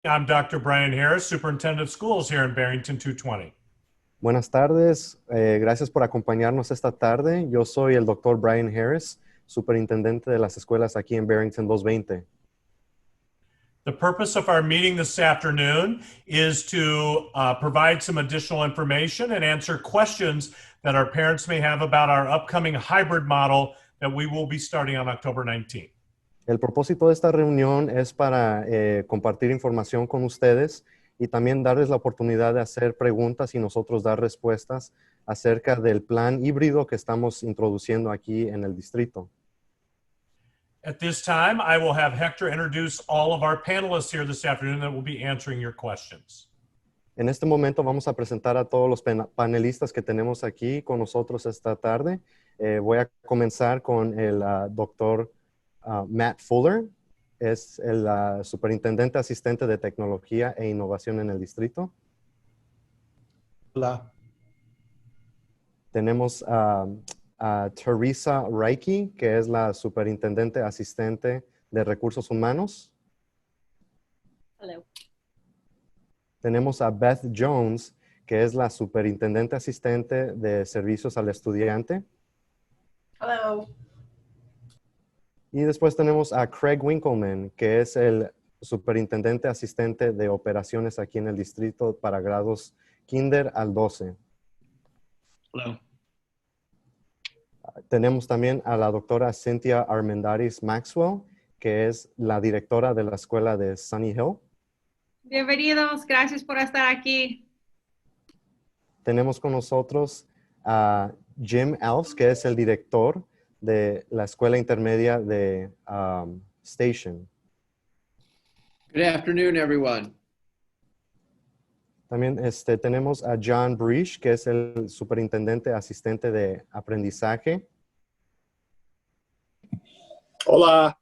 I'm Dr. Brian Harris, Superintendent of Schools here in Barrington 220. Buenas tardes, gracias por acompañarnos esta tarde. Yo soy el Dr. Brian Harris, superintendente de las escuelas aquí en Barrington 220. The purpose of our meeting this afternoon is to provide some additional information and answer questions that our parents may have about our upcoming hybrid model that we will be starting on October 19th. El propósito de esta reunión es para compartir información con ustedes y también darles la oportunidad de hacer preguntas y nosotros dar respuestas acerca del plan híbrido que estamos introduciendo aquí en el distrito. At this time, I will have Hector introduce all of our panelists here this afternoon that will be answering your questions. En este momento vamos a presentar a todos los panelistas que tenemos aquí con nosotros esta tarde. Voy a comenzar con el doctor Matt Fuller. Es el superintendente asistente de tecnología e innovación en el distrito. Hola. Tenemos a Teresa Reiki, que es la superintendente asistente de recursos humanos. Hello. Tenemos a Beth Jones, que es la superintendente asistente de servicios al estudiante. Hello. Y después tenemos a Craig Winkleman, que es el superintendente asistente de operaciones aquí en el distrito para grados kinder al 12. Hello. Tenemos también a la doctora Cynthia Armendaris Maxwell, que es la directora de la escuela de Sunny Hill. Bienvenidos, gracias por estar aquí. Tenemos con nosotros a Jim Elves, que es el director de la escuela intermedia de Station. Good afternoon, everyone. También tenemos a John Brish, que es el superintendente asistente de aprendizaje. Hola.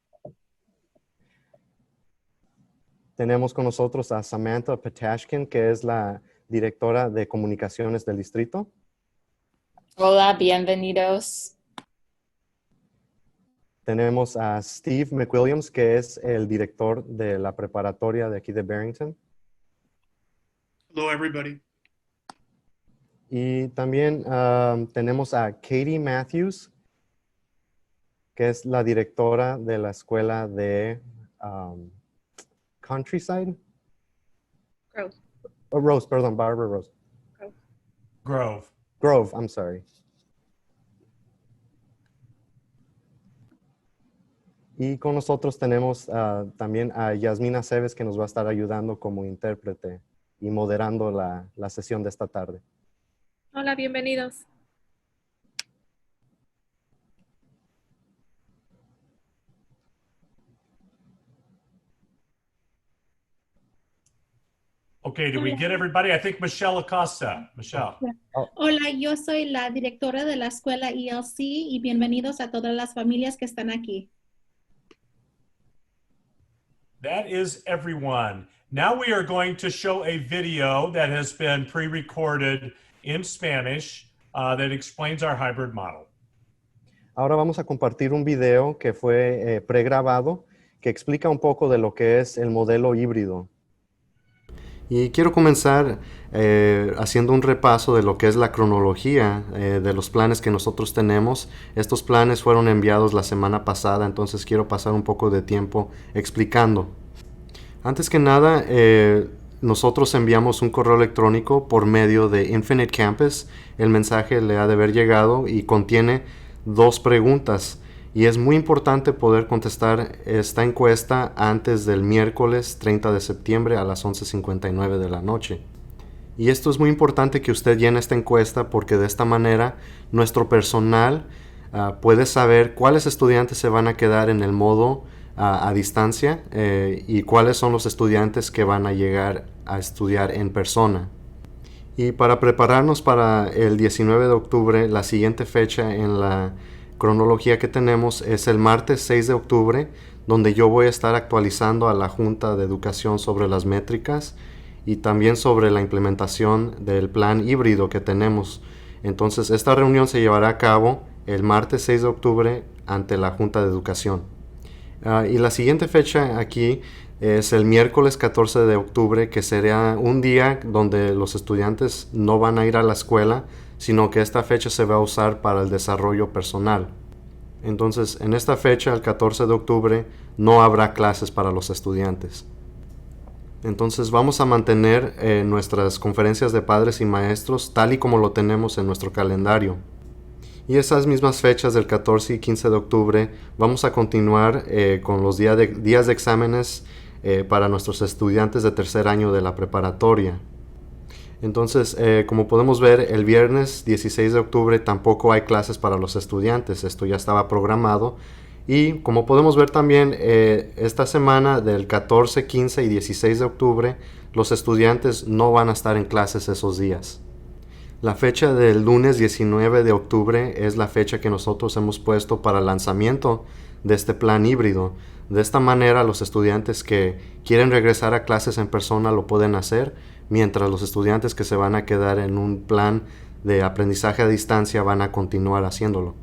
Tenemos con nosotros a Samantha Patashkin, que es la directora de comunicaciones del distrito. Hola, bienvenidos. Tenemos a Steve McWilliams, que es el director de la preparatoria de aquí de Barrington. Hello, everybody. Y también tenemos a Katie Matthews, que es la directora de la escuela de Countryside. Grove. Oh, Rose, perdón, Barbara Rose. Grove. Grove, I'm sorry. Y con nosotros tenemos también a Yasmina Cebes, que nos va a estar ayudando como intérprete y moderando la sesión de esta tarde. Hola, bienvenidos. Okay, did we get everybody? I think Michelle Acosta. Michelle. Hola, yo soy la directora de la escuela ELC y bienvenidos a todas las familias que están aquí. That is everyone. Now we are going to show a video that has been pre-recorded in Spanish that explains our hybrid model. Ahora vamos a compartir un video que fue pregrabado que explica un poco de lo que es el modelo híbrido. Y quiero comenzar haciendo un repaso de lo que es la cronología de los planes que nosotros tenemos. Estos planes fueron enviados la semana pasada, entonces quiero pasar un poco de tiempo explicando. Antes que nada, nosotros enviamos un correo electrónico por medio de Infinite Campus. El mensaje le ha de haber llegado y contiene 2 preguntas. Y es muy importante poder contestar esta encuesta antes del miércoles 30 de septiembre a las 11:59 de la noche. Y esto es muy importante que usted llene esta encuesta porque de esta manera nuestro personal puede saber cuáles estudiantes se van a quedar en el modo a distancia y cuáles son los estudiantes que van a llegar a estudiar en persona. Y para prepararnos para el 19 de octubre, la siguiente fecha en la cronología que tenemos es el martes 6 de octubre, donde yo voy a estar actualizando a la Junta de Educación sobre las métricas y también sobre la implementación del plan híbrido que tenemos. Entonces, esta reunión se llevará a cabo el martes 6 de octubre ante la Junta de Educación. Y la siguiente fecha aquí es el miércoles 14 de octubre, que sería un día donde los estudiantes no van a ir a la escuela, sino que esta fecha se va a usar para el desarrollo personal. Entonces, en esta fecha, el 14 de octubre, no habrá clases para los estudiantes. Entonces, vamos a mantener nuestras conferencias de padres y maestros tal y como lo tenemos en nuestro calendario. Y esas mismas fechas del 14 y 15 de octubre vamos a continuar con los días de exámenes para nuestros estudiantes de tercer año de la preparatoria. Entonces, como podemos ver, el viernes 16 de octubre tampoco hay clases para los estudiantes. Esto ya estaba programado. Y como podemos ver también, esta semana del 14, 15 y 16 de octubre, los estudiantes no van a estar en clases esos días. La fecha del lunes 19 de octubre es la fecha que nosotros hemos puesto para el lanzamiento de este plan híbrido. De esta manera, los estudiantes que quieren regresar a clases en persona lo pueden hacer, mientras los estudiantes que se van a quedar en un plan de aprendizaje a distancia van a continuar haciéndolo.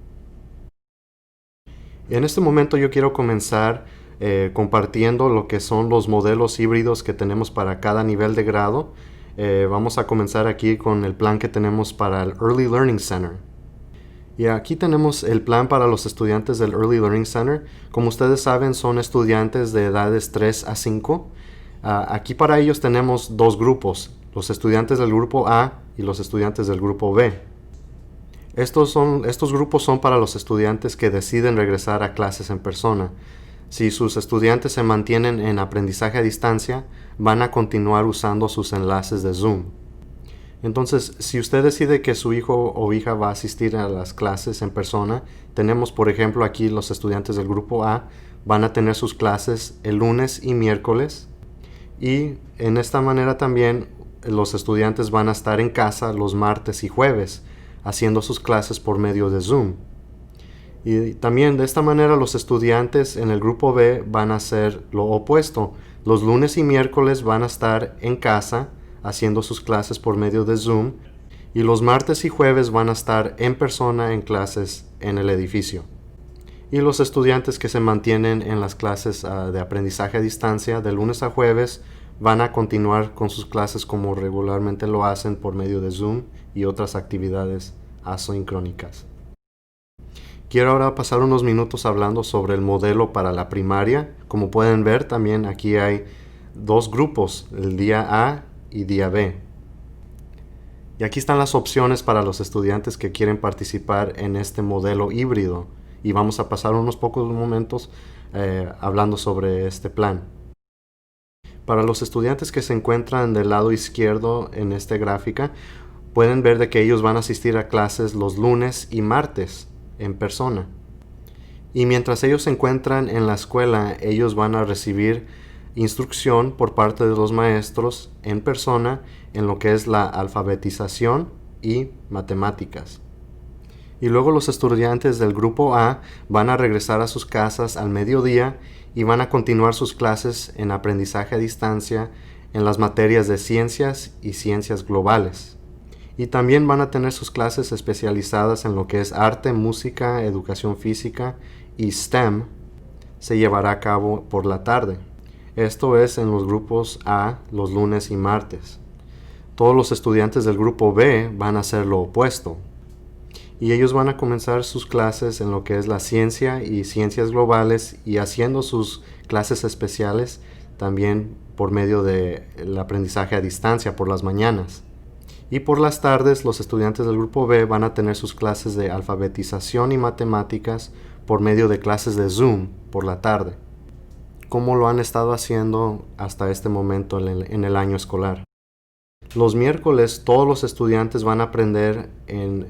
En este momento yo quiero comenzar compartiendo lo que son los modelos híbridos que tenemos para cada nivel de grado. Vamos a comenzar aquí con el plan que tenemos para el Early Learning Center. Y aquí tenemos el plan para los estudiantes del Early Learning Center. Como ustedes saben, son estudiantes de edades 3 a 5. Aquí para ellos tenemos dos grupos, los estudiantes del grupo A y los estudiantes del grupo B. Estos grupos son para los estudiantes que deciden regresar a clases en persona. Si sus estudiantes se mantienen en aprendizaje a distancia, van a continuar usando sus enlaces de Zoom. Entonces, si usted decide que su hijo o hija va a asistir a las clases en persona, tenemos por ejemplo aquí los estudiantes del grupo A van a tener sus clases el lunes y miércoles, y en esta manera también los estudiantes van a estar en casa los martes y jueves haciendo sus clases por medio de Zoom. Y también de esta manera los estudiantes en el grupo B van a hacer lo opuesto. Los lunes y miércoles van a estar en casa haciendo sus clases por medio de Zoom, y los martes y jueves van a estar en persona en clases en el edificio. Y los estudiantes que se mantienen en las clases de aprendizaje a distancia de lunes a jueves van a continuar con sus clases como regularmente lo hacen por medio de Zoom y otras actividades asincrónicas. Quiero ahora pasar unos minutos hablando sobre el modelo para la primaria. Como pueden ver, también aquí hay dos grupos, el día A y día B. Y aquí están las opciones para los estudiantes que quieren participar en este modelo híbrido. Y vamos a pasar unos pocos momentos hablando sobre este plan. Para los estudiantes que se encuentran del lado izquierdo en esta gráfica, pueden ver de que ellos van a asistir a clases los lunes y martes en persona. Y mientras ellos se encuentran en la escuela, ellos van a recibir instrucción por parte de los maestros en persona en lo que es la alfabetización y matemáticas. Y luego los estudiantes del grupo A van a regresar a sus casas al mediodía y van a continuar sus clases en aprendizaje a distancia en las materias de ciencias y ciencias globales. Y también van a tener sus clases especializadas en lo que es arte, música, educación física y STEM. Se llevará a cabo por la tarde. Esto es en los grupos A los lunes y martes. Todos los estudiantes del grupo B van a hacer lo opuesto. Y ellos van a comenzar sus clases en lo que es la ciencia y ciencias globales y haciendo sus clases especiales también por medio del aprendizaje a distancia por las mañanas. Y por las tardes los estudiantes del grupo B van a tener sus clases de alfabetización y matemáticas por medio de clases de Zoom por la tarde, como lo han estado haciendo hasta este momento en el año escolar. Los miércoles todos los estudiantes van a aprender en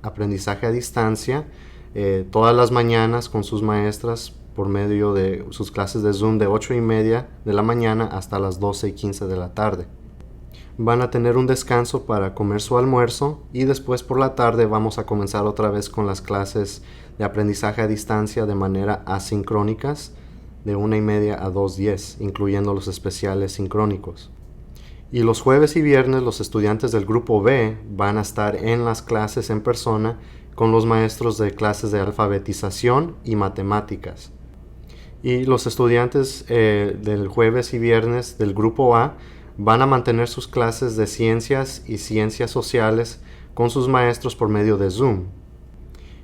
aprendizaje a distancia todas las mañanas con sus maestras por medio de sus clases de Zoom de 8:30 de la mañana hasta las 12:15 de la tarde. Van a tener un descanso para comer su almuerzo y después por la tarde vamos a comenzar otra vez con las clases de aprendizaje a distancia de manera asincrónicas de 1:30 a 2:10, incluyendo los especiales sincrónicos. Y los jueves y viernes los estudiantes del grupo B van a estar en las clases en persona con los maestros de clases de alfabetización y matemáticas. Y los estudiantes del jueves y viernes del grupo A van a mantener sus clases de ciencias y ciencias sociales con sus maestros por medio de Zoom.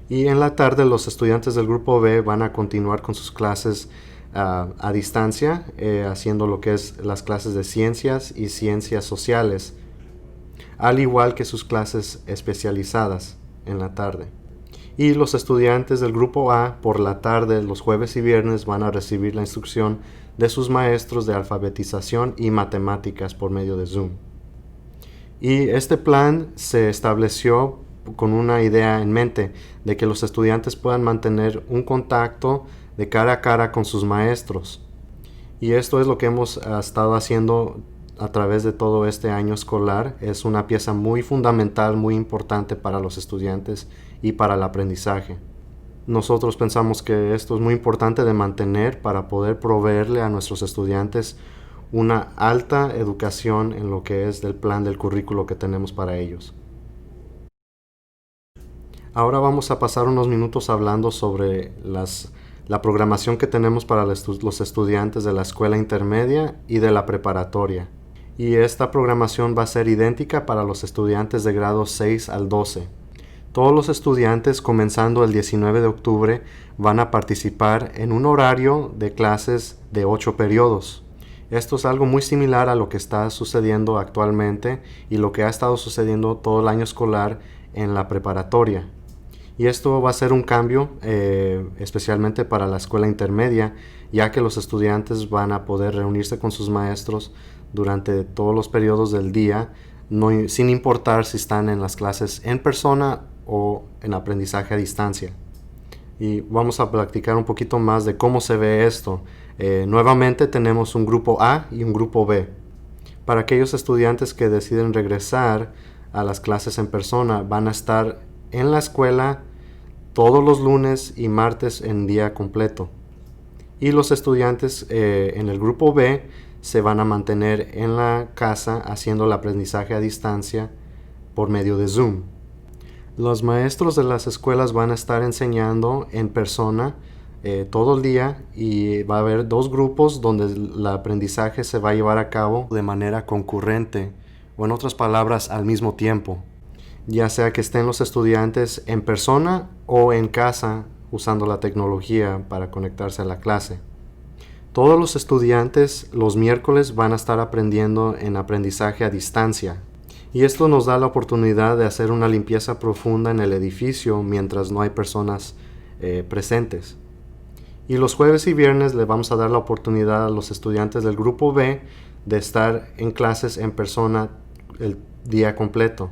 Y en la tarde los estudiantes del grupo B van a continuar con sus clases a distancia, haciendo lo que es las clases de ciencias y ciencias sociales, al igual que sus clases especializadas en la tarde. Y los estudiantes del grupo A por la tarde, los jueves y viernes, van a recibir la instrucción de sus maestros de alfabetización y matemáticas por medio de Zoom. Y este plan se estableció con una idea en mente de que los estudiantes puedan mantener un contacto de cara a cara con sus maestros. Y esto es lo que hemos estado haciendo a través de todo este año escolar. Es una pieza muy fundamental, muy importante para los estudiantes y para el aprendizaje. Nosotros pensamos que esto es muy importante de mantener para poder proveerle a nuestros estudiantes una alta educación en lo que es el plan del currículo que tenemos para ellos. Ahora vamos a pasar unos minutos hablando sobre la programación que tenemos para los estudiantes de la escuela intermedia y de la preparatoria. Y esta programación va a ser idéntica para los estudiantes de grado 6 al 12. Todos los estudiantes, comenzando el 19 de octubre, van a participar en un horario de clases de 8 periodos. Esto es algo muy similar a lo que está sucediendo actualmente y lo que ha estado sucediendo todo el año escolar en la preparatoria. Y esto va a ser un cambio especialmente para la escuela intermedia, ya que los estudiantes van a poder reunirse con sus maestros durante todos los periodos del día, sin importar si están en las clases en persona o en aprendizaje a distancia. Y vamos a practicar un poquito más de cómo se ve esto. Nuevamente tenemos un grupo A y un grupo B. Para aquellos estudiantes que deciden regresar a las clases en persona, van a estar en la escuela todos los lunes y martes en día completo. Y los estudiantes en el grupo B se van a mantener en la casa haciendo el aprendizaje a distancia por medio de Zoom. Los maestros de las escuelas van a estar enseñando en persona todo el día y va a haber dos grupos donde el aprendizaje se va a llevar a cabo de manera concurrente, o en otras palabras, al mismo tiempo, ya sea que estén los estudiantes en persona o en casa usando la tecnología para conectarse a la clase. Todos los estudiantes los miércoles van a estar aprendiendo en aprendizaje a distancia. Y esto nos da la oportunidad de hacer una limpieza profunda en el edificio mientras no hay personas presentes. Y los jueves y viernes le vamos a dar la oportunidad a los estudiantes del grupo B de estar en clases en persona el día completo.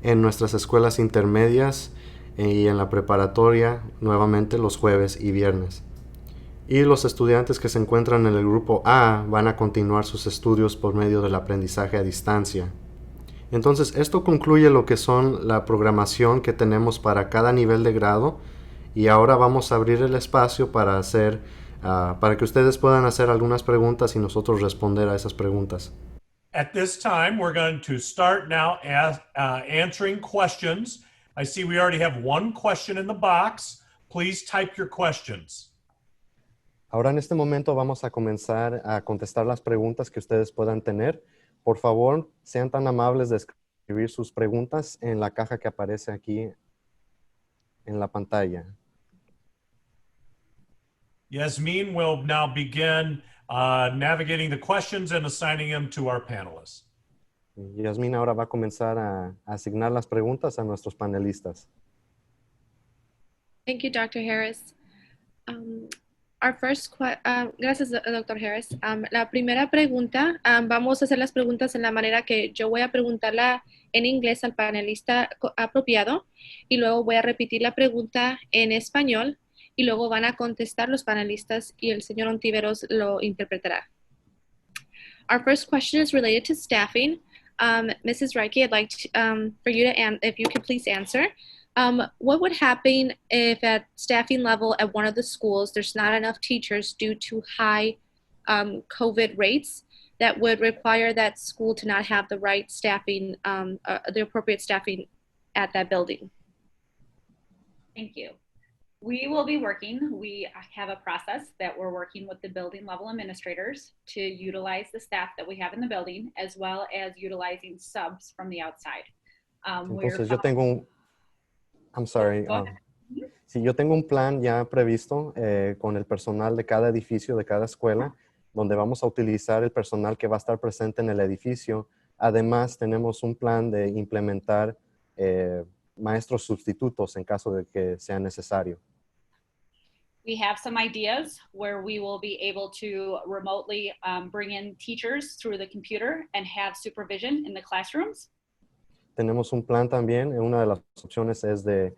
En nuestras escuelas intermedias y en la preparatoria, nuevamente los jueves y viernes. Y los estudiantes que se encuentran en el grupo A van a continuar sus estudios por medio del aprendizaje a distancia. Entonces, esto concluye lo que son la programación que tenemos para cada nivel de grado, y ahora vamos a abrir el espacio para para que ustedes puedan hacer algunas preguntas y nosotros responder a esas preguntas. At this time, we're going to start now answering questions. I see we already have one question in the box. Please type your questions. Ahora en este momento vamos a comenzar a contestar las preguntas que ustedes puedan tener. Por favor, sean tan amables de escribir sus preguntas en la caja que aparece aquí en la pantalla. Yasmin will now begin navigating the questions and assigning them to our panelists. Yasmin ahora va a comenzar a asignar las preguntas a nuestros panelistas. Thank you, Dr. Harris. Gracias, Dr. Harris. La primera pregunta, vamos a hacer las preguntas en la manera que yo voy a preguntarla en inglés al panelista apropiado y luego voy a repetir la pregunta en español y luego van a contestar los panelistas y el señor Ontiveros lo interpretará. Our first question is related to staffing. Mrs. Reike, I'd like for you to, if you could please answer. What would happen if at staffing level at one of the schools, there's not enough teachers due to high COVID rates that would require that school to not have the right staffing, the appropriate staffing at that building? Thank you. We will be working. We have a process that we're working with the building level administrators to utilize the staff that we have in the building, as well as utilizing subs from the outside. Entonces yo tengo un, I'm sorry. Go ahead. Sí, yo tengo un plan ya previsto con el personal de cada edificio, de cada escuela, donde vamos a utilizar el personal que va a estar presente en el edificio. Además, tenemos un plan de implementar maestros sustitutos en caso de que sea necesario. We have some ideas where we will be able to remotely bring in teachers through the computer and have supervision in the classrooms. Tenemos un plan también, una de las opciones es de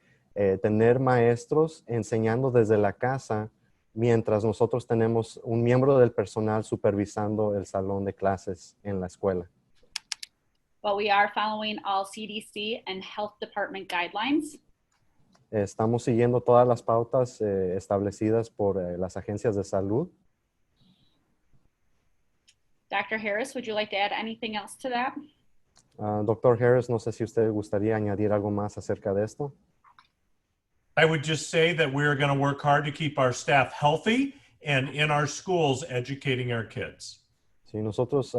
tener maestros enseñando desde la casa mientras nosotros tenemos un miembro del personal supervisando el salón de clases en la escuela. But we are following all CDC and health department guidelines. Estamos siguiendo todas las pautas establecidas por las agencias de salud. Dr. Harris, would you like to add anything else to that? Doctor Harris, no sé si usted gustaría añadir algo más acerca de esto. I would just say that we're going to work hard to keep our staff healthy and in our schools educating our kids. Sí, nosotros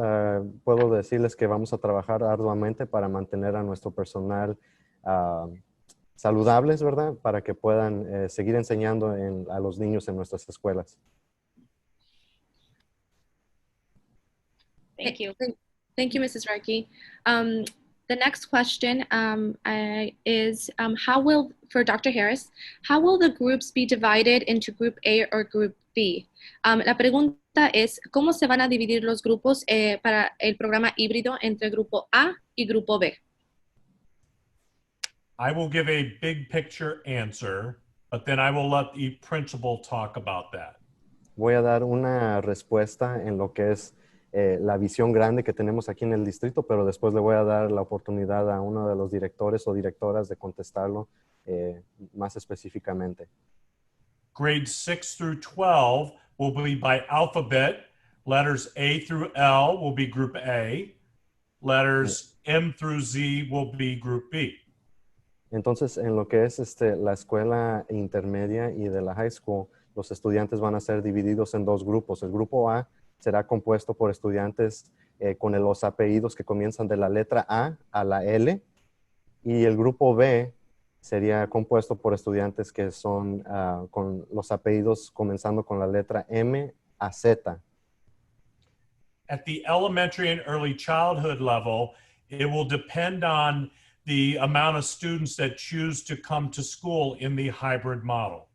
puedo decirles que vamos a trabajar arduamente para mantener a nuestro personal saludables, ¿verdad? Para que puedan seguir enseñando a los niños en nuestras escuelas. Thank you. Thank you, Mrs. Reiki. The next question is for Dr. Harris, how will the groups be divided into Group A or Group B? La pregunta es, ¿cómo se van a dividir los grupos para el programa híbrido entre Grupo A y Grupo B? I will give a big picture answer, but then I will let the principal talk about that. Voy a dar una respuesta en lo que es la visión grande que tenemos aquí en el distrito, pero después le voy a dar la oportunidad a uno de los directores o directoras de contestarlo más específicamente. Grades 6 through 12 will be by alphabet. Letters A through L will be Group A. Letters M through Z will be Group B. Entonces, en lo que es la escuela intermedia y de la high school, los estudiantes van a ser divididos en dos grupos. El grupo A será compuesto por estudiantes con los apellidos que comienzan de la letra A la L, y el grupo B sería compuesto por estudiantes que son con los apellidos comenzando con la letra M a Z. At the elementary and early childhood level, it will depend on the amount of students that choose to come to school in the hybrid model.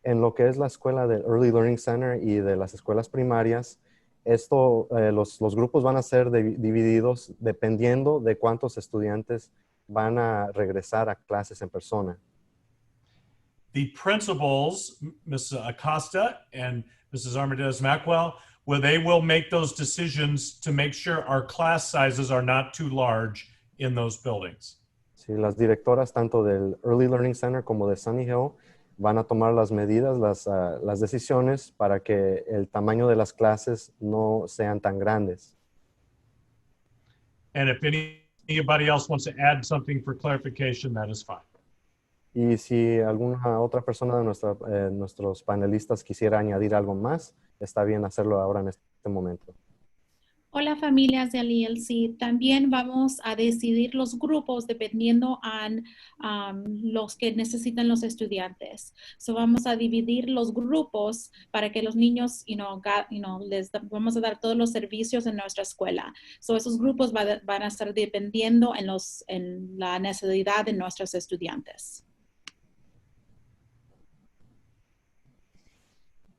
En lo que es la escuela del Early Learning Center y de las escuelas primarias, los grupos van a ser divididos dependiendo de cuántos estudiantes van a regresar a clases en persona. The principals, Ms. Acosta and Mrs. Armendariz-Mackwell, they will make those decisions to make sure our class sizes are not too large in those buildings. Sí, las directoras tanto del Early Learning Center como de Sunny Hill van a tomar las medidas, las decisiones para que el tamaño de las clases no sean tan grandes. And if anybody else wants to add something for clarification, that is fine. Y si alguna otra persona de nuestros panelistas quisiera añadir algo más, está bien hacerlo ahora en este momento. Hola familias del ELC, también vamos a decidir los grupos dependiendo a los que necesitan los estudiantes. So vamos a dividir los grupos para que los niños, les vamos a dar todos los servicios en nuestra escuela. So esos grupos van a estar dependiendo en la necesidad de nuestros estudiantes.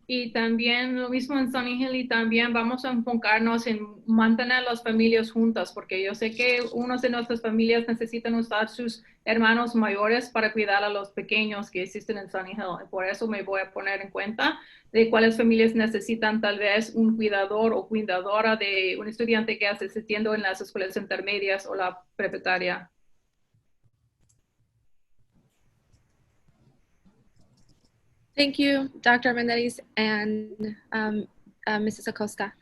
Y también lo mismo en Sunny Hill, y también vamos a enfocarnos en mantener las familias juntas, porque yo sé que unos de nuestras familias necesitan usar sus hermanos mayores para cuidar a los pequeños que existen en Sunny Hill. Y por eso me voy a poner en cuenta de cuáles familias necesitan tal vez un cuidador o cuidadora de un estudiante que esté asistiendo en las escuelas intermedias o la preparatoria. Thank you, Dr. Armendariz and Mrs. Acosta.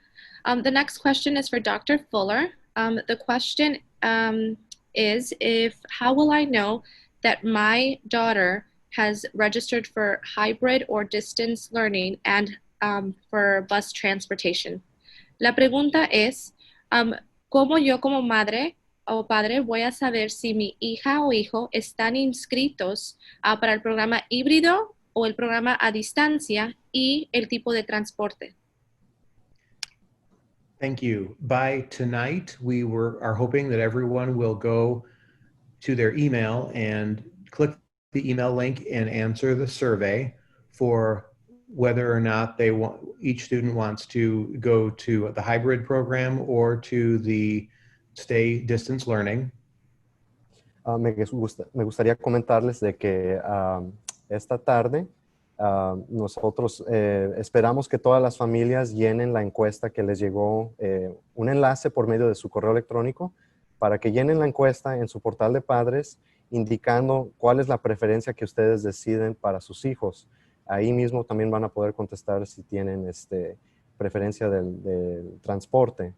The next question is for Dr. Fuller. The question is, how will I know that my daughter has registered for hybrid or distance learning and for bus transportation. La pregunta es, ¿cómo yo como madre o padre voy a saber si mi hija o hijo están inscritos para el programa híbrido o el programa a distancia y el tipo de transporte? Thank you. By tonight, we are hoping that everyone will go to their email and click the email link and answer the survey for whether or not each student wants to go to the hybrid program or to the stay distance learning. Me gustaría comentarles de que esta tarde nosotros esperamos que todas las familias llenen la encuesta que les llegó, un enlace por medio de su correo electrónico para que llenen la encuesta en su portal de padres indicando cuál es la preferencia que ustedes deciden para sus hijos. Ahí mismo también van a poder contestar si tienen preferencia del transporte.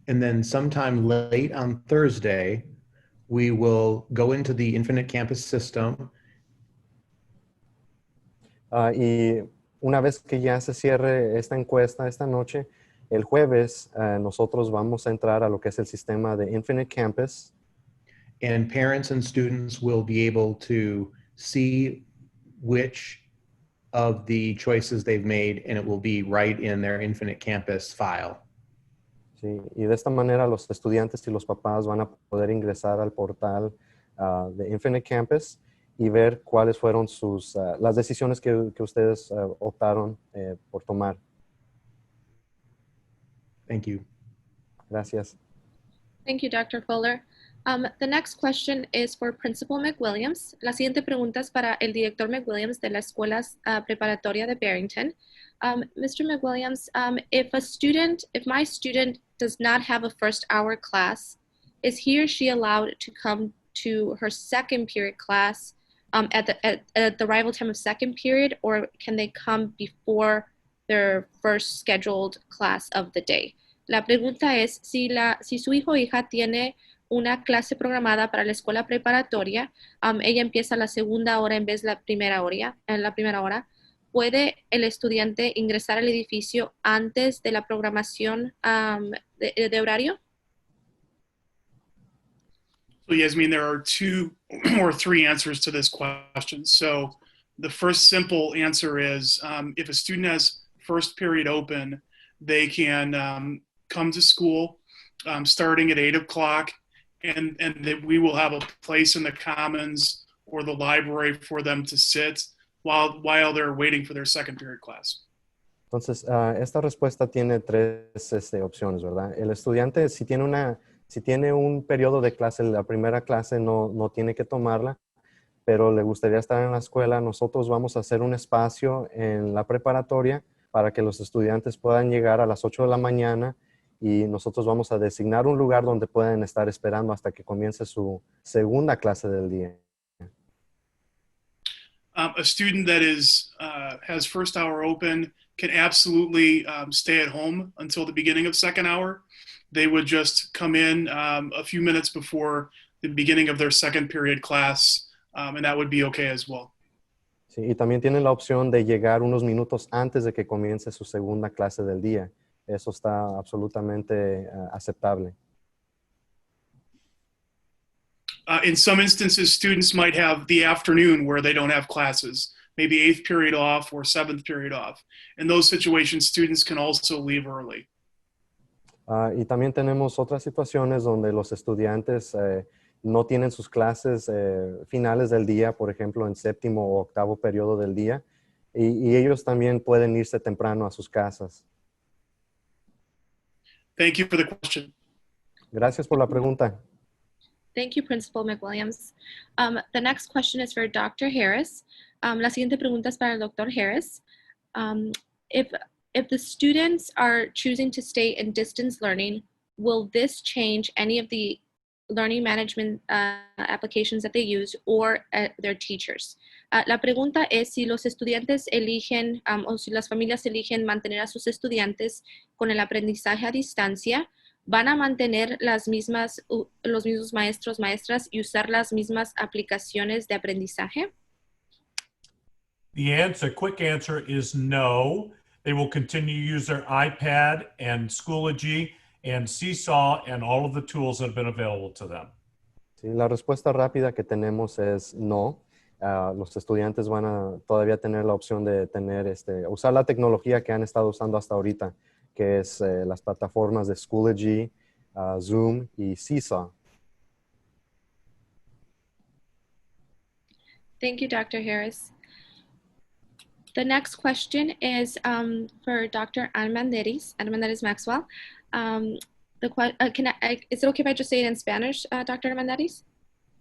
And then sometime late on Thursday, we will go into the Infinite Campus system. Y una vez que ya se cierre esta encuesta esta noche, el jueves nosotros vamos a entrar a lo que es el sistema de Infinite Campus. And parents and students will be able to see which of the choices they've made, and it will be right in their Infinite Campus file. Sí, y de esta manera los estudiantes y los papás van a poder ingresar al portal de Infinite Campus y ver cuáles fueron las decisiones que ustedes optaron por tomar. Thank you. Gracias. Thank you, Dr. Fuller. The next question is for Principal McWilliams. La siguiente pregunta es para el director McWilliams de la Escuela Preparatoria de Barrington. Mr. McWilliams, if my student does not have a first hour class, is he or she allowed to come to her second period class at the arrival time of second period, or can they come before their first scheduled class of the day? La pregunta es si su hijo o hija tiene una clase programada para la escuela preparatoria, ella empieza la segunda hora en vez de la primera hora, ¿puede el estudiante ingresar al edificio antes de la programación de horario? So Yasmin, there are 2 or 3 answers to this question. So the first simple answer is if a student has first period open, they can come to school starting at 8 o'clock, and that we will have a place in the commons or the library for them to sit while they're waiting for their second period class. Entonces, esta respuesta tiene 3 opciones, ¿verdad? El estudiante, si tiene un periodo de clase, la primera clase no tiene que tomarla, pero le gustaría estar en la escuela, nosotros vamos a hacer un espacio en la preparatoria para que los estudiantes puedan llegar a las 8 de la mañana y nosotros vamos a designar un lugar donde pueden estar esperando hasta que comience su segunda clase del día. A student that has first hour open can absolutely stay at home until the beginning of second hour. They would just come in a few minutes before the beginning of their second period class, and that would be okay as well. Sí, y también tienen la opción de llegar unos minutos antes de que comience su segunda clase del día. Eso está absolutamente aceptable. In some instances, students might have the afternoon where they don't have classes, maybe 8th period off or 7th period off. In those situations, students can also leave early. Y también tenemos otras situaciones donde los estudiantes no tienen sus clases finales del día, por ejemplo, en séptimo o octavo periodo del día, y ellos también pueden irse temprano a sus casas. Thank you for the question. Gracias por la pregunta. Thank you, Principal McWilliams. The next question is for Dr. Harris. La siguiente pregunta es para el Dr. Harris. If the students are choosing to stay in distance learning, will this change any of the learning management applications that they use or their teachers? La pregunta es si los estudiantes eligen o si las familias eligen mantener a sus estudiantes con el aprendizaje a distancia, ¿van a mantener los mismos maestros, maestras y usar las mismas aplicaciones de aprendizaje? The quick answer is no. They will continue to use their iPad and Schoology and Seesaw and all of the tools that have been available to them. Sí, la respuesta rápida que tenemos es no. Los estudiantes van a todavía tener la opción de usar la tecnología que han estado usando hasta ahorita, que es las plataformas de Schoology, Zoom y Seesaw. Thank you, Dr. Harris. The next question is for Dr. Armanderis Maxwell. Is it okay if I just say it in Spanish, Dr. Armanderis?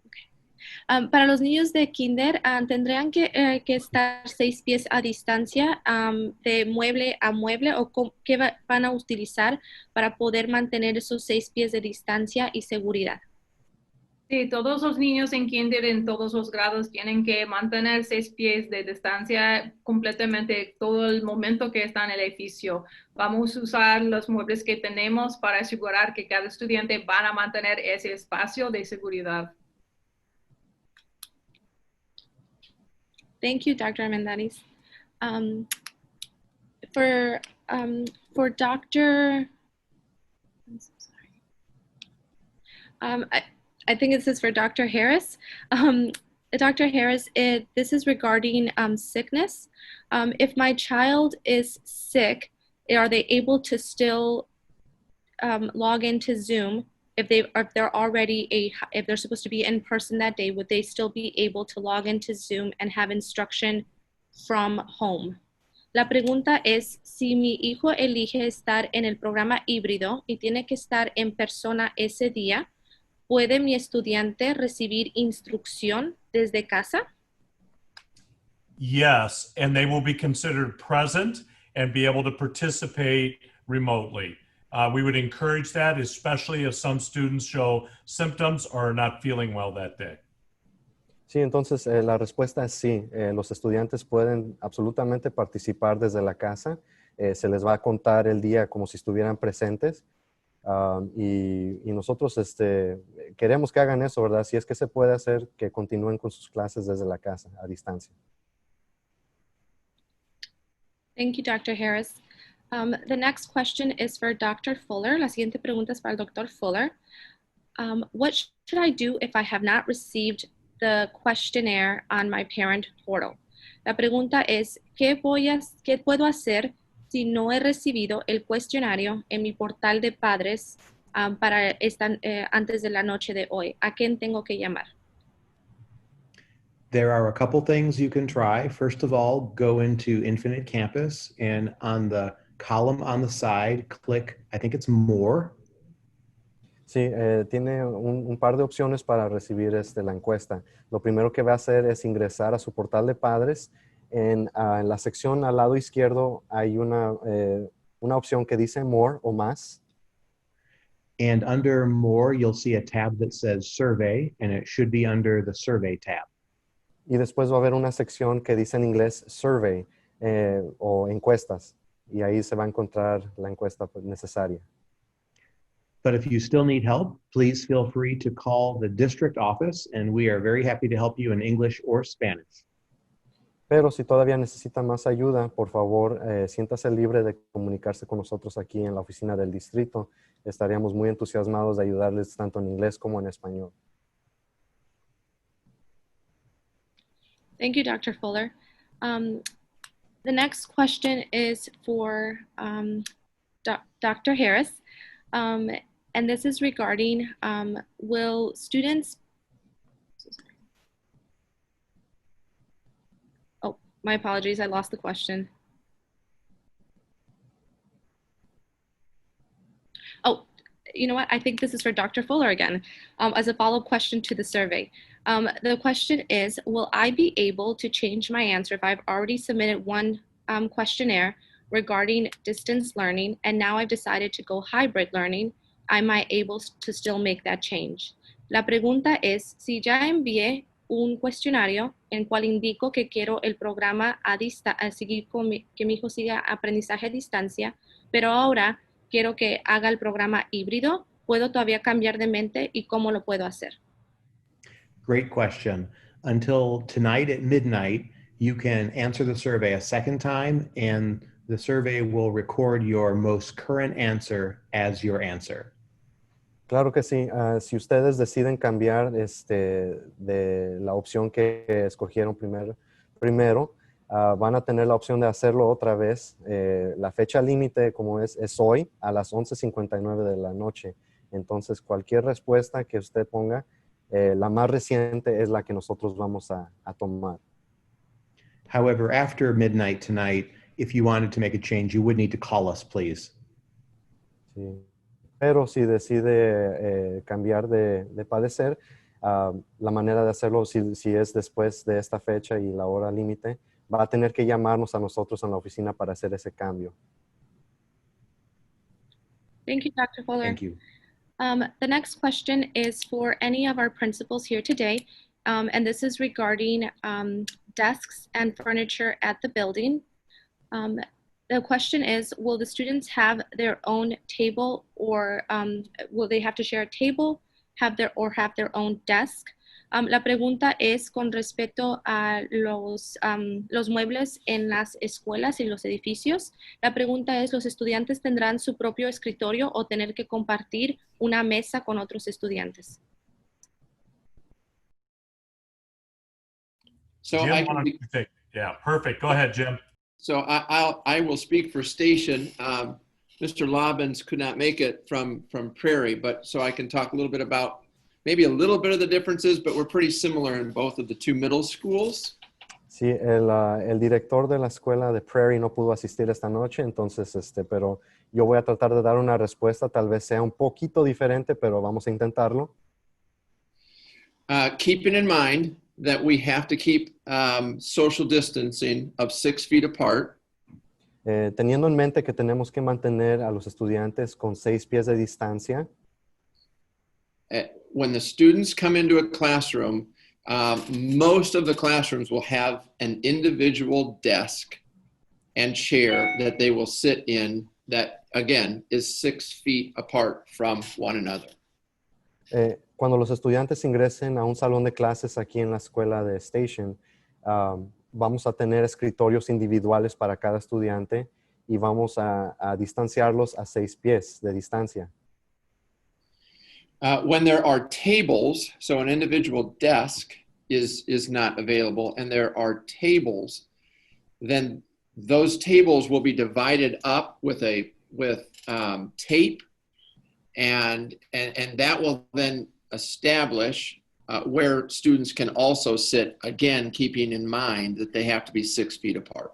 Okay. Para los niños de kinder, ¿tendrían que estar 6 pies a distancia de mueble a mueble o qué van a utilizar para poder mantener esos 6 pies de distancia y seguridad? Sí, todos los niños en kinder en todos los grados tienen que mantener 6 pies de distancia completamente todo el momento que está en el edificio. Vamos a usar los muebles que tenemos para asegurar que cada estudiante va a mantener ese espacio de seguridad. Thank you, Dr. Armandaris. For Dr. I'm so sorry. I think this is for Dr. Harris. Dr. Harris, this is regarding sickness. If my child is sick, are they able to still log into Zoom? If they're supposed to be in person that day, would they still be able to log into Zoom and have instruction from home? La pregunta es, si mi hijo elige estar en el programa híbrido y tiene que estar en persona ese día, ¿puede mi estudiante recibir instrucción desde casa? Yes, and they will be considered present and be able to participate remotely. We would encourage that, especially if some students show symptoms or are not feeling well that day. Sí, entonces la respuesta es sí. Los estudiantes pueden absolutamente participar desde la casa. Se les va a contar el día como si estuvieran presentes. Y nosotros queremos que hagan eso, ¿verdad? Si es que se puede hacer, que continúen con sus clases desde la casa, a distancia. Thank you, Dr. Harris. The next question is for Dr. Fuller. La siguiente pregunta es para el Dr. Fuller. What should I do if I have not received the questionnaire on my parent portal? La pregunta es, ¿qué puedo hacer si no he recibido el cuestionario en mi portal de padres antes de la noche de hoy? ¿A quién tengo que llamar? There are a couple things you can try. First of all, go into Infinite Campus and on the column on the side, click, I think it's More. Sí, tiene un par de opciones para recibir la encuesta. Lo primero que va a hacer es ingresar a su portal de padres. En la sección al lado izquierdo hay una opción que dice More o Más. And under More, you'll see a tab that says Survey, and it should be under the Survey tab. Y después va a haber una sección que dice en inglés Survey o encuestas. Y ahí se va a encontrar la encuesta necesaria. But if you still need help, please feel free to call the district office, and we are very happy to help you in English or Spanish. Pero si todavía necesita más ayuda, por favor, siéntase libre de comunicarse con nosotros aquí en la oficina del distrito. Estaríamos muy entusiasmados de ayudarles tanto en inglés como en español. Thank you, Dr. Fuller. The next question is for Dr. Harris. And this is regarding, will students, oh, my apologies, I lost the question. Oh, you know what? I think this is for Dr. Fuller again, as a follow-up question to the survey. The question is, will I be able to change my answer if I've already submitted one questionnaire regarding distance learning, and now I've decided to go hybrid learning? Am I able to still make that change? La pregunta es, si ya envié un cuestionario en cual indico que quiero el programa seguir que mi hijo siga aprendizaje a distancia, pero ahora quiero que haga el programa híbrido, ¿puedo todavía cambiar de mente y cómo lo puedo hacer? Great question. Until tonight at midnight, you can answer the survey a second time, and the survey will record your most current answer as your answer. Claro que sí. Si ustedes deciden cambiar de la opción que escogieron primero, van a tener la opción de hacerlo otra vez. La fecha límite, como es hoy a las 11:59 de la noche. Entonces, cualquier respuesta que usted ponga, la más reciente es la que nosotros vamos a tomar. However, after midnight tonight, if you wanted to make a change, you would need to call us, please. Sí. Pero si decide cambiar de padecer, la manera de hacerlo, si es después de esta fecha y la hora límite, va a tener que llamarnos a nosotros en la oficina para hacer ese cambio. Thank you, Dr. Fuller. Thank you. The next question is for any of our principals here today, and this is regarding desks and furniture at the building. The question is, will the students have their own table, or will they have to share a table, have their own desk? La pregunta es con respecto a los muebles en las escuelas y los edificios. La pregunta es, ¿los estudiantes tendrán su propio escritorio o tener que compartir una mesa con otros estudiantes? So Jim, I why can don't be, you take- yeah, perfect. Go ahead, Jim. so I will speak for Station. Mr. Lobbins could not make it from Prairie, but so I can talk a little bit about maybe a little bit of the differences, but we're pretty similar in both of the two middle schools. Sí, el director de la escuela de Prairie no pudo asistir esta noche, entonces, pero yo voy a tratar de dar una respuesta, tal vez sea un poquito diferente, pero vamos a intentarlo. Keeping in mind that we have to keep social distancing of 6 feet apart. Teniendo en mente que tenemos que mantener a los estudiantes con 6 pies de distancia. When the students come into a classroom, most of the classrooms will have an individual desk and chair that they will sit in that, again, is 6 feet apart from one another. Cuando los estudiantes ingresen a un salón de clases aquí en la escuela de Station, vamos a tener escritorios individuales para cada estudiante y vamos a distanciarlos a 6 pies de distancia. When there are tables, so an individual desk is not available, and there are tables, then those tables will be divided up with tape, and that will then establish where students can also sit, again, keeping in mind that they have to be 6 feet apart.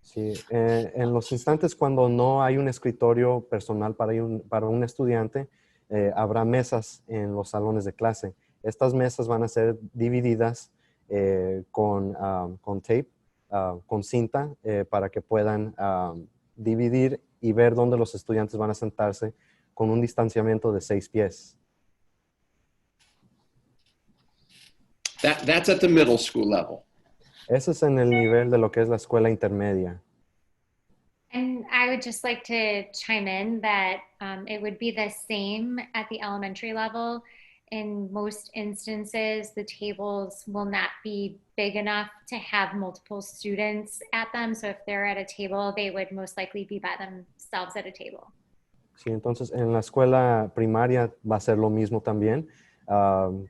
Sí, en los instantes cuando no hay un escritorio personal para un estudiante, habrá mesas en los salones de clase. Estas mesas van a ser divididas con tape, con cinta, para que puedan dividir y ver dónde los estudiantes van a sentarse con un distanciamiento de 6 pies. That's at the middle school level. Ese es en el nivel de lo que es la escuela intermedia. And I would just like to chime in that it would be the same at the elementary level. In most instances, the tables will not be big enough to have multiple students at them. So if they're at a table, they would most likely be by themselves at a table. Sí, entonces en la escuela primaria va a ser lo mismo también.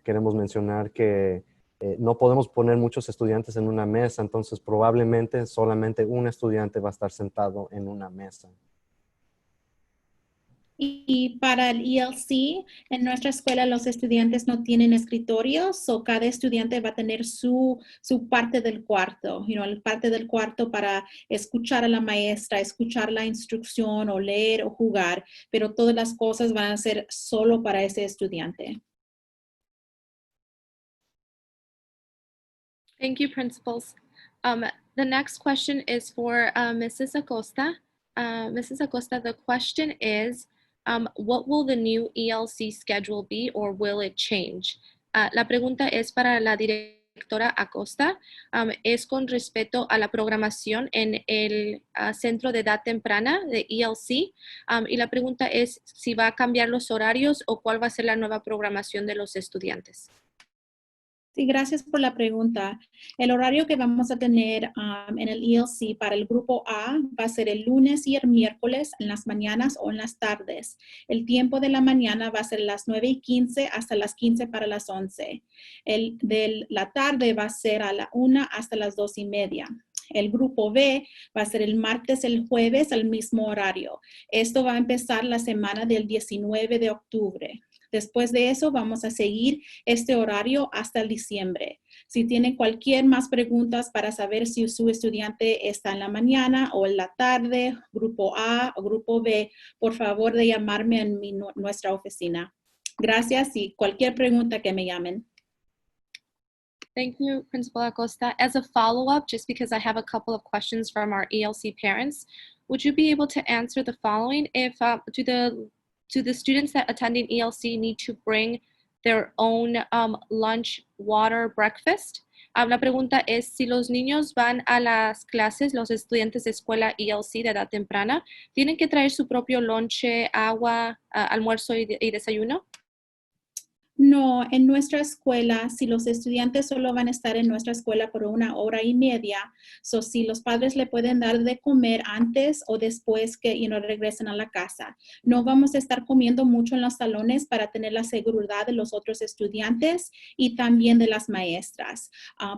Queremos mencionar que no podemos poner muchos estudiantes en una mesa, entonces probablemente solamente un estudiante va a estar sentado en una mesa. Y para el ELC, en nuestra escuela los estudiantes no tienen escritorios, o cada estudiante va a tener su parte del cuarto, el parte del cuarto para escuchar a la maestra, escuchar la instrucción o leer o jugar, pero todas las cosas van a ser solo para ese estudiante. Thank you, principals. The next question is for Mrs. Acosta. Mrs. Acosta, the question is, what will the new ELC schedule be, or will it change? La pregunta es para la directora Acosta. Es con respecto a la programación en el Centro de Edad Temprana de ELC. Y la pregunta es si va a cambiar los horarios o cuál va a ser la nueva programación de los estudiantes. Sí, gracias por la pregunta. El horario que vamos a tener en el ELC para el grupo A va a ser el lunes y el miércoles en las mañanas o en las tardes. El tiempo de la mañana va a ser las 9:15 hasta las 15 para las 11. El de la tarde va a ser a la 1 hasta las 2:30. El grupo B va a ser el martes, el jueves, al mismo horario. Esto va a empezar la semana del 19 de octubre. Después de eso, vamos a seguir este horario hasta el diciembre. Si tienen cualquier más preguntas para saber si su estudiante está en la mañana o en la tarde, grupo A o grupo B, por favor de llamarme en nuestra oficina. Gracias y cualquier pregunta que me llamen. Thank you, Principal Acosta. As a follow-up, just because I have a couple of questions from our ELC parents, would you be able to answer the following? If do the students that attending ELC need to bring their own lunch, water, breakfast? La pregunta es si los niños van a las clases, los estudiantes de escuela ELC de edad temprana, ¿tienen que traer su propio lonche, agua, almuerzo y desayuno? No, en nuestra escuela, si los estudiantes solo van a estar en nuestra escuela por 1 hora y media, si los padres le pueden dar de comer antes o después que regresen a la casa. No vamos a estar comiendo mucho en los salones para tener la seguridad de los otros estudiantes y también de las maestras.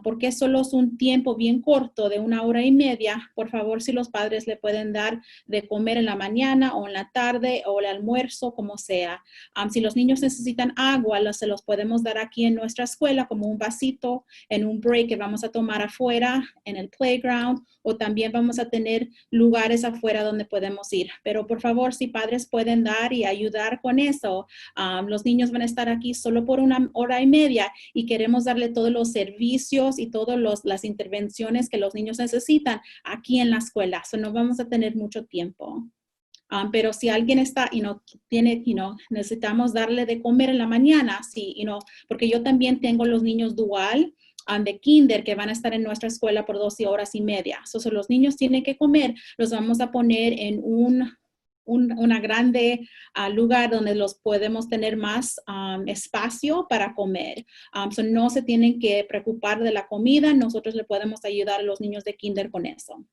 Porque solo es un tiempo bien corto de 1 hora y media, por favor, si los padres le pueden dar de comer en la mañana o en la tarde o el almuerzo, como sea. Si los niños necesitan agua, se los podemos dar aquí en nuestra escuela como un vasito en un break que vamos a tomar afuera en el playground, o también vamos a tener lugares afuera donde podemos ir. Pero por favor, si padres pueden dar y ayudar con eso, los niños van a estar aquí solo por 1 hora y media y queremos darle todos los servicios y todas las intervenciones que los niños necesitan aquí en la escuela. No vamos a tener mucho tiempo. Pero si alguien está y no tiene, necesitamos darle de comer en la mañana, sí, porque yo también tengo los niños dual de kinder que van a estar en nuestra escuela por 12 horas y media. Si los niños tienen que comer, los vamos a poner en una grande lugar donde los podemos tener más espacio para comer. No se tienen que preocupar de la comida, nosotros le podemos ayudar a los niños de kinder con eso.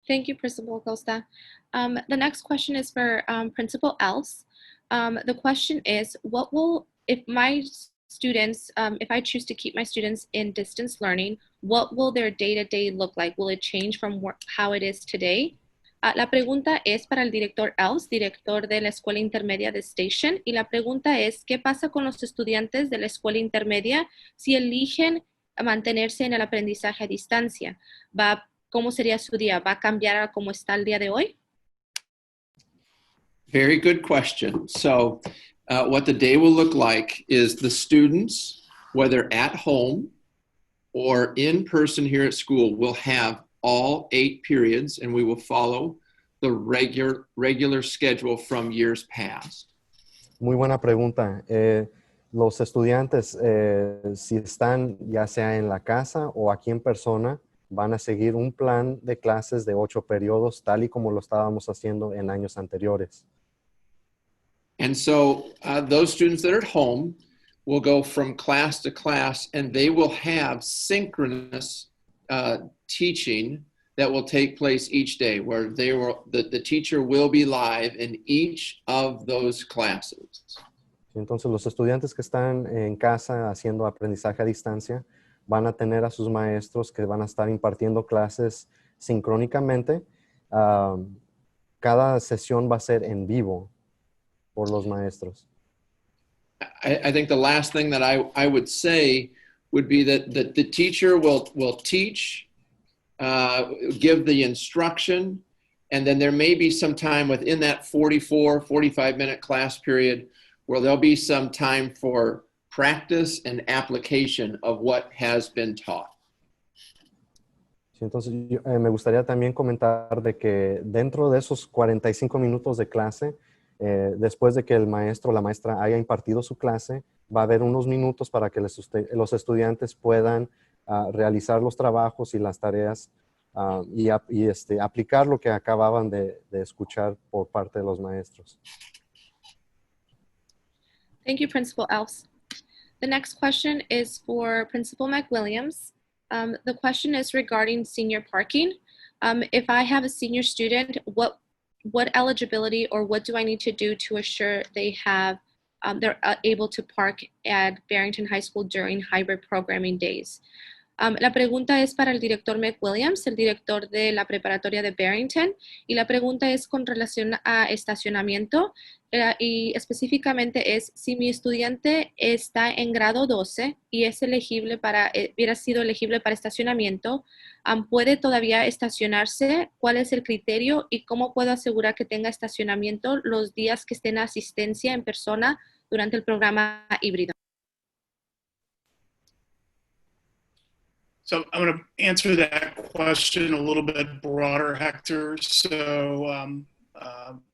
Thank you, Principal Acosta. The next question is for Principal Else. The question is, if my students, if I choose to keep my students in distance learning, what will their day-to-day look like? Will it change from how it is today? La pregunta es para el director Else, director de la Escuela Intermedia de Station, y la pregunta es, ¿qué pasa con los estudiantes de la Escuela Intermedia si eligen mantenerse en el aprendizaje a distancia? ¿Cómo sería su día? ¿Va a cambiar a cómo está el día de hoy? Very good question. So what the day will look like is the students, whether at home or in person here at school, will have all 8 periods, and we will follow the regular schedule from years past. Muy buena pregunta. Los estudiantes, si están ya sea en la casa o aquí en persona, van a seguir un plan de clases de 8 periodos, tal y como lo estábamos haciendo en años anteriores. And so those students that are at home will go from class to class, and they will have synchronous teaching that will take place each day, where the teacher will be live in each of those classes. Entonces, los estudiantes que están en casa haciendo aprendizaje a distancia van a tener a sus maestros que van a estar impartiendo clases sincrónicamente. Cada sesión va a ser en vivo por los maestros. I think the last thing that I would say would be that the teacher will teach, give the instruction, and then there may be some time within that 45-minute class period where there'll be some time for practice and application of what has been taught. Sí, entonces, me gustaría también comentar de que dentro de esos 45 minutos de clase, después de que el maestro o la maestra haya impartido su clase, va a haber unos minutos para que los estudiantes puedan realizar los trabajos y las tareas y aplicar lo que acababan de escuchar por parte de los maestros. Thank you, Principal Else. The next question is for Principal McWilliams. The question is regarding senior parking. If I have a senior student, what eligibility or what do I need to do to assure they have they're able to park at Barrington High School during hybrid programming days? La pregunta es para el director McWilliams, el director de la preparatoria de Barrington, y la pregunta es con relación a estacionamiento y específicamente es si mi estudiante está en grado 12 y es elegible hubiera sido elegible para estacionamiento, ¿puede todavía estacionarse? ¿Cuál es el criterio y cómo puedo asegurar que tenga estacionamiento los días que esté en asistencia en persona durante el programa híbrido? So I'm going to answer that question a little bit broader, Hector. So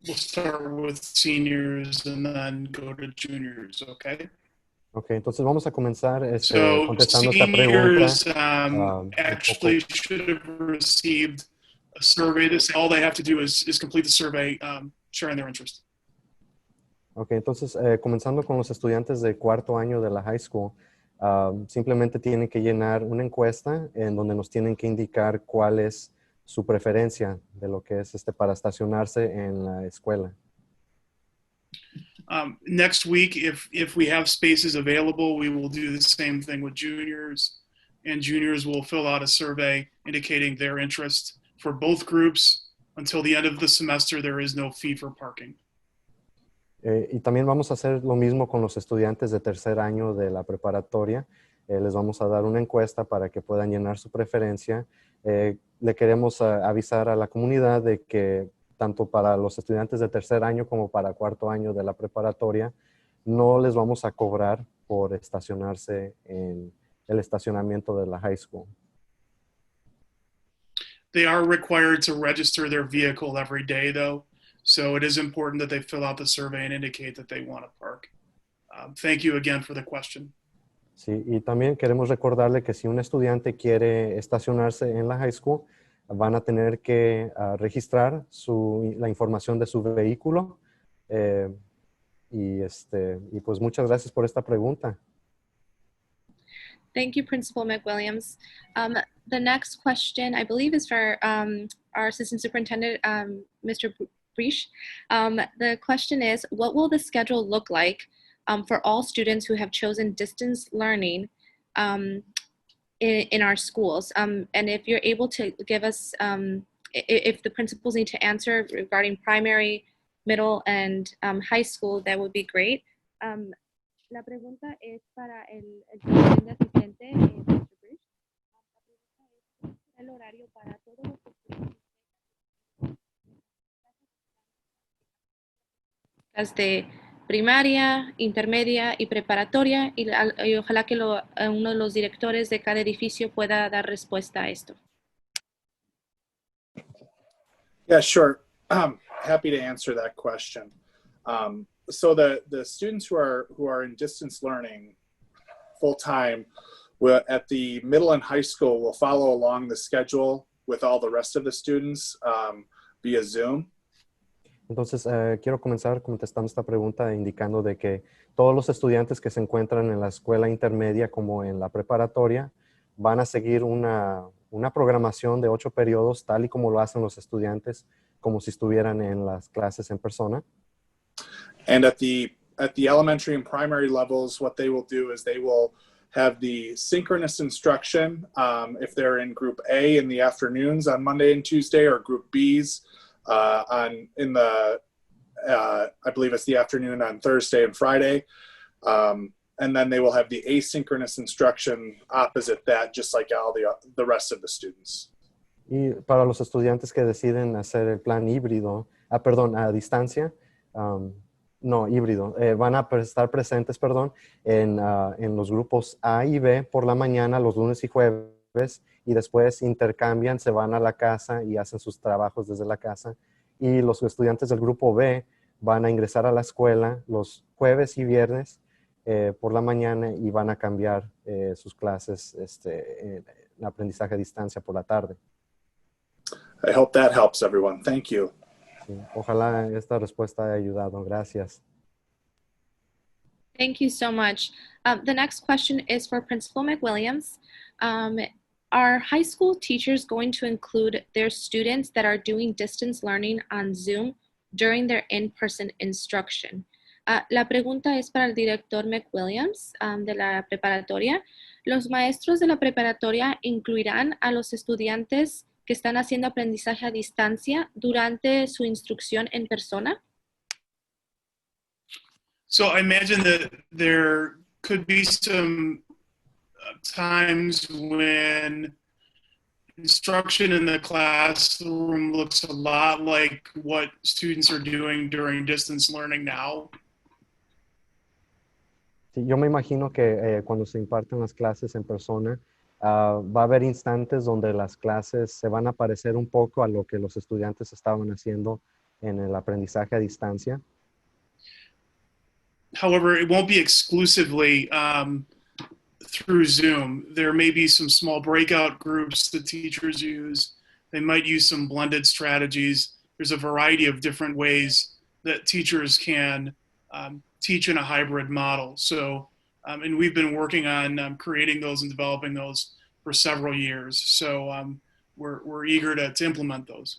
we'll start with seniors and then go to juniors, okay? Ok, entonces vamos a comenzar So contestando esta pregunta. seniors actually should have received a survey. All they have to do is complete the survey sharing their interest. Ok, entonces comenzando con los estudiantes de cuarto año de la high school, simplemente tienen que llenar una encuesta en donde nos tienen que indicar cuál es su preferencia de lo que es para estacionarse en la escuela. Next week, if we have spaces available, we will do the same thing with juniors, and juniors will fill out a survey indicating their interest for both groups. Until the end of the semester, there is no fee for parking. Y también vamos a hacer lo mismo con los estudiantes de tercer año de la preparatoria. Les vamos a dar una encuesta para que puedan llenar su preferencia. Le queremos avisar a la comunidad de que tanto para los estudiantes de tercer año como para cuarto año de la preparatoria, no les vamos a cobrar por estacionarse en el estacionamiento de la high school. They are required to register their vehicle every day, though. So it is important that they fill out the survey and indicate that they want to park. Thank you again for the question. Sí, y también queremos recordarle que si un estudiante quiere estacionarse en la high school, van a tener que registrar la información de su vehículo. Y pues muchas gracias por esta pregunta. Thank you, Principal McWilliams. The next question, I believe, is for our Assistant Superintendent, Mr. Breach. The question is, what will the schedule look like for all students who have chosen distance learning in our schools? And if you're able to give us, if the principals need to answer regarding primary, middle, and high school, that would be great. La pregunta es para el asistente, Mr. Breach. La pregunta es el horario para todos los estudiantes de primaria, intermedia y preparatoria, y ojalá que uno de los directores de cada edificio pueda dar respuesta a esto. Yeah, sure. Happy to answer that question. So the students who are in distance learning full time at the middle and high school will follow along the schedule with all the rest of the students via Zoom. Entonces, quiero comenzar contestando esta pregunta indicando de que todos los estudiantes que se encuentran en la escuela intermedia como en la preparatoria van a seguir una programación de 8 periodos tal y como lo hacen los estudiantes como si estuvieran en las clases en persona. And at the elementary and primary levels, what they will do is they will have the synchronous instruction if they're in group A in the afternoons on Monday and Tuesday, or group B's I believe it's the afternoon on Thursday and Friday. And then they will have the asynchronous instruction opposite that, just like all the rest of the students. Y para los estudiantes que deciden hacer el plan híbrido, a distancia, híbrido, van a estar presentes, en los grupos A y B por la mañana, los lunes y jueves, y después intercambian, se van a la casa y hacen sus trabajos desde la casa. Y los estudiantes del grupo B van a ingresar a la escuela los jueves y viernes por la mañana y van a cambiar sus clases, el aprendizaje a distancia por la tarde. I hope that helps everyone. Thank you. Sí, ojalá esta respuesta haya ayudado. Gracias. Thank you so much. The next question is for Principal McWilliams. Are high school teachers going to include their students that are doing distance learning on Zoom during their in-person instruction? La pregunta es para el director McWilliams de la preparatoria. ¿Los maestros de la preparatoria incluirán a los estudiantes que están haciendo aprendizaje a distancia durante su instrucción en persona? So I imagine that there could be some times when instruction in the classroom looks a lot like what students are doing during distance learning now. Sí, yo me imagino que cuando se imparten las clases en persona, va a haber instantes donde las clases se van a parecer un poco a lo que los estudiantes estaban haciendo en el aprendizaje a distancia. However, it won't be exclusively through Zoom. There may be some small breakout groups that teachers use. They might use some blended strategies. There's a variety of different ways that teachers can teach in a hybrid model. So, and we've been working on creating those and developing those for several years. So we're eager to implement those.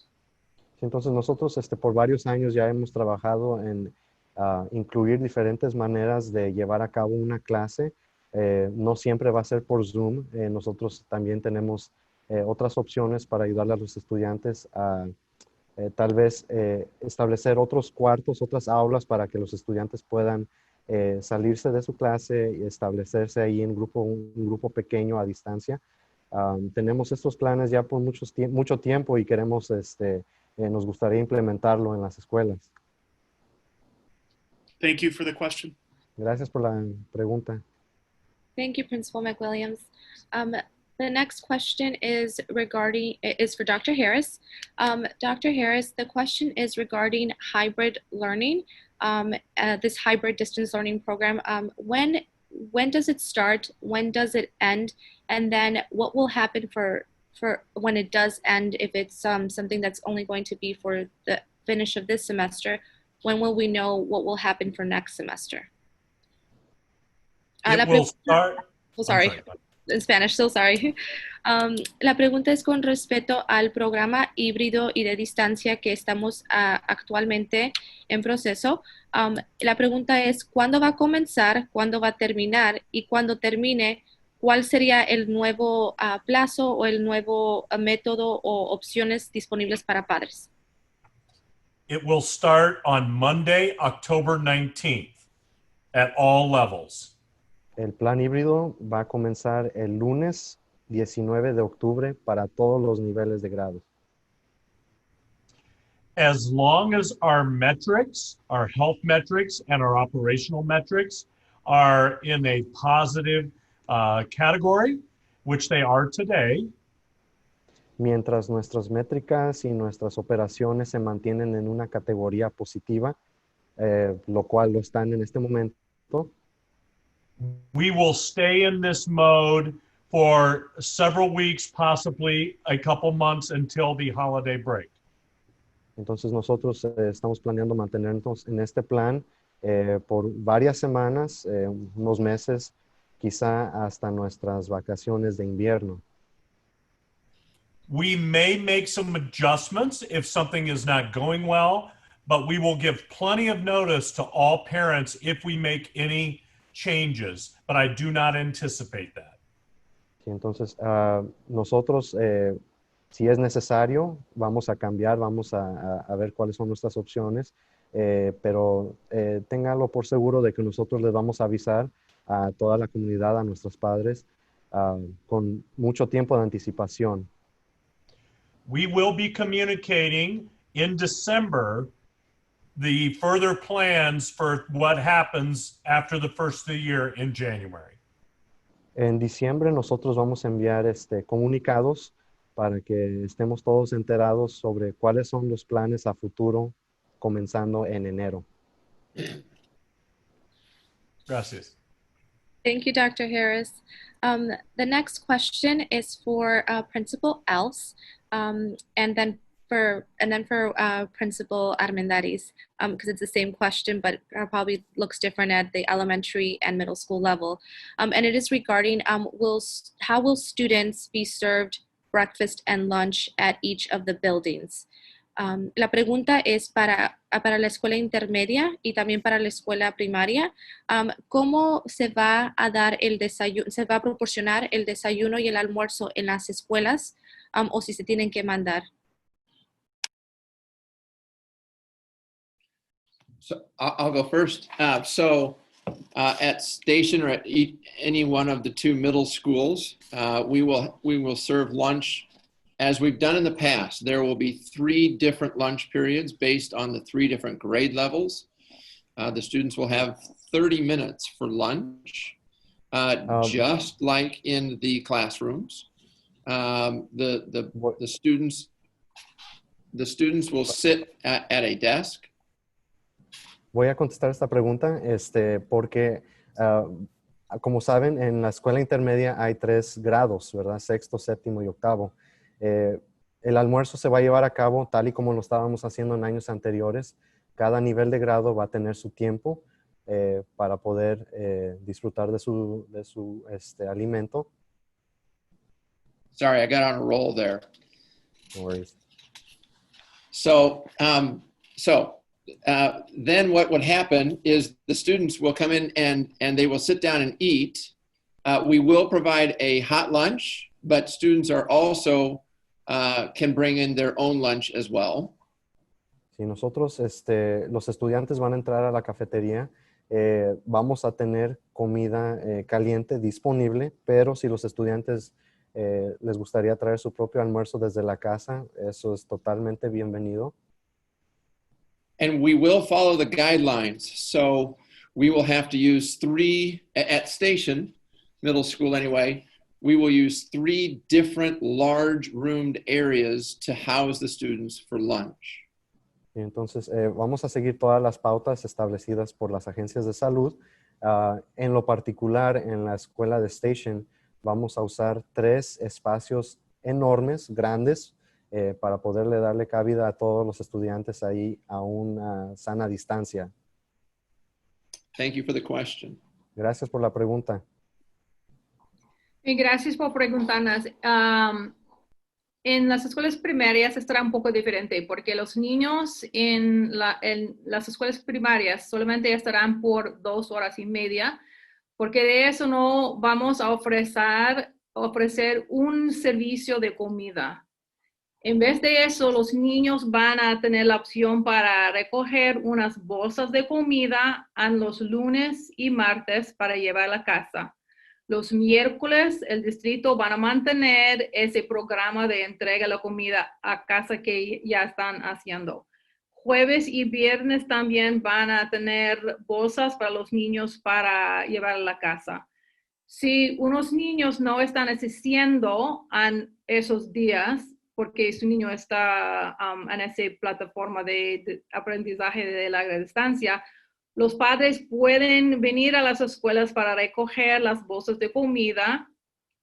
Entonces nosotros por varios años ya hemos trabajado en incluir diferentes maneras de llevar a cabo una clase. No siempre va a ser por Zoom. Nosotros también tenemos otras opciones para ayudarle a los estudiantes a tal vez establecer otros cuartos, otras aulas para que los estudiantes puedan salirse de su clase y establecerse ahí en un grupo pequeño a distancia. Tenemos estos planes ya por mucho tiempo y queremos, nos gustaría implementarlo en las escuelas. Thank you for the question. Gracias por la pregunta. Thank you, Principal McWilliams. The next question is for Dr. Harris. Dr. Harris, the question is regarding hybrid learning, this hybrid distance learning program. When does it start? When does it end? And then what will happen for when it does end, if it's something that's only going to be for the finish of this semester? When will we know what will happen for next semester? It will start. Oh, sorry. In Spanish, so sorry. La pregunta es con respecto al programa híbrido y de distancia que estamos actualmente en proceso. La pregunta es, ¿cuándo va a comenzar? ¿Cuándo va a terminar? Y cuando termine, ¿cuál sería el nuevo plazo o el nuevo método o opciones disponibles para padres? It will start on Monday, October 19th at all levels. El plan híbrido va a comenzar el lunes 19 de octubre para todos los niveles de grado. As long as our metrics, our health metrics and our operational metrics are in a positive category, which they are today, Mientras nuestras métricas y nuestras operaciones se mantienen en una categoría positiva, lo cual lo están en este momento, we will stay in this mode for several weeks, possibly a couple months until the holiday break. entonces nosotros estamos planeando mantenernos en este plan por varias semanas, unos meses, quizá hasta nuestras vacaciones de invierno. We may make some adjustments if something is not going well, but we will give plenty of notice to all parents if we make any changes, but I do not anticipate that. Sí, entonces, nosotros, si es necesario, vamos a cambiar, vamos a ver cuáles son nuestras opciones, pero téngalo por seguro de que nosotros les vamos a avisar a toda la comunidad, a nuestros padres, con mucho tiempo de anticipación. We will be communicating in December the further plans for what happens after the first of the year in January. En diciembre nosotros vamos a enviar comunicados para que estemos todos enterados sobre cuáles son los planes a futuro comenzando en enero. Gracias. Thank you, Dr. Harris. The next question is for Principal Else, and then Principal Armendariz, because it's the same question, but probably looks different at the elementary and middle school level. And it is regarding how will students be served breakfast and lunch at each of the buildings? La pregunta es para la escuela intermedia y también para la escuela primaria. ¿Cómo se va a dar el desayuno, se va a proporcionar el desayuno y el almuerzo en las escuelas o si se tienen que mandar? So I'll go first. At Station or at any one of the two middle schools, we will serve lunch as we've done in the past. There will be 3 different lunch periods based on the 3 different grade levels. The students will have 30 minutes for lunch, just like in the classrooms. The students will sit at a desk. Voy a contestar esta pregunta porque, como saben, en la escuela intermedia hay 3 grados, ¿verdad? 6º, 7º y 8º. El almuerzo se va a llevar a cabo tal y como lo estábamos haciendo en años anteriores. Cada nivel de grado va a tener su tiempo para poder disfrutar de su alimento. Sorry, I got on a roll there. No worries. Then what would happen is the students will come in and they will sit down and eat. We will provide a hot lunch, but students are also can bring in their own lunch as well. Si nosotros, los estudiantes van a entrar a la cafetería, vamos a tener comida caliente disponible, pero si los estudiantes les gustaría traer su propio almuerzo desde la casa, eso es totalmente bienvenido. And we will follow the guidelines. So we will have to use 3, at Station, middle school anyway, we will use 3 different large roomed areas to house the students for lunch. Y entonces vamos a seguir todas las pautas establecidas por las agencias de salud. En lo particular, en la escuela de Station, vamos a usar 3 espacios enormes, grandes, para poderle darle cabida a todos los estudiantes ahí a una sana distancia. Thank you for the question. Gracias por la pregunta. Y gracias por preguntarnos. En las escuelas primarias estará un poco diferente porque los niños en las escuelas primarias solamente estarán por 2 horas y media, porque de eso no vamos a ofrecer un servicio de comida. En vez de eso, los niños van a tener la opción para recoger unas bolsas de comida en los lunes y martes para llevar a la casa. Los miércoles, el distrito van a mantener ese programa de entrega de la comida a casa que ya están haciendo. Jueves y viernes también van a tener bolsas para los niños para llevar a la casa. Si unos niños no están asistiendo en esos días, porque su niño está en esa plataforma de aprendizaje de larga distancia, los padres pueden venir a las escuelas para recoger las bolsas de comida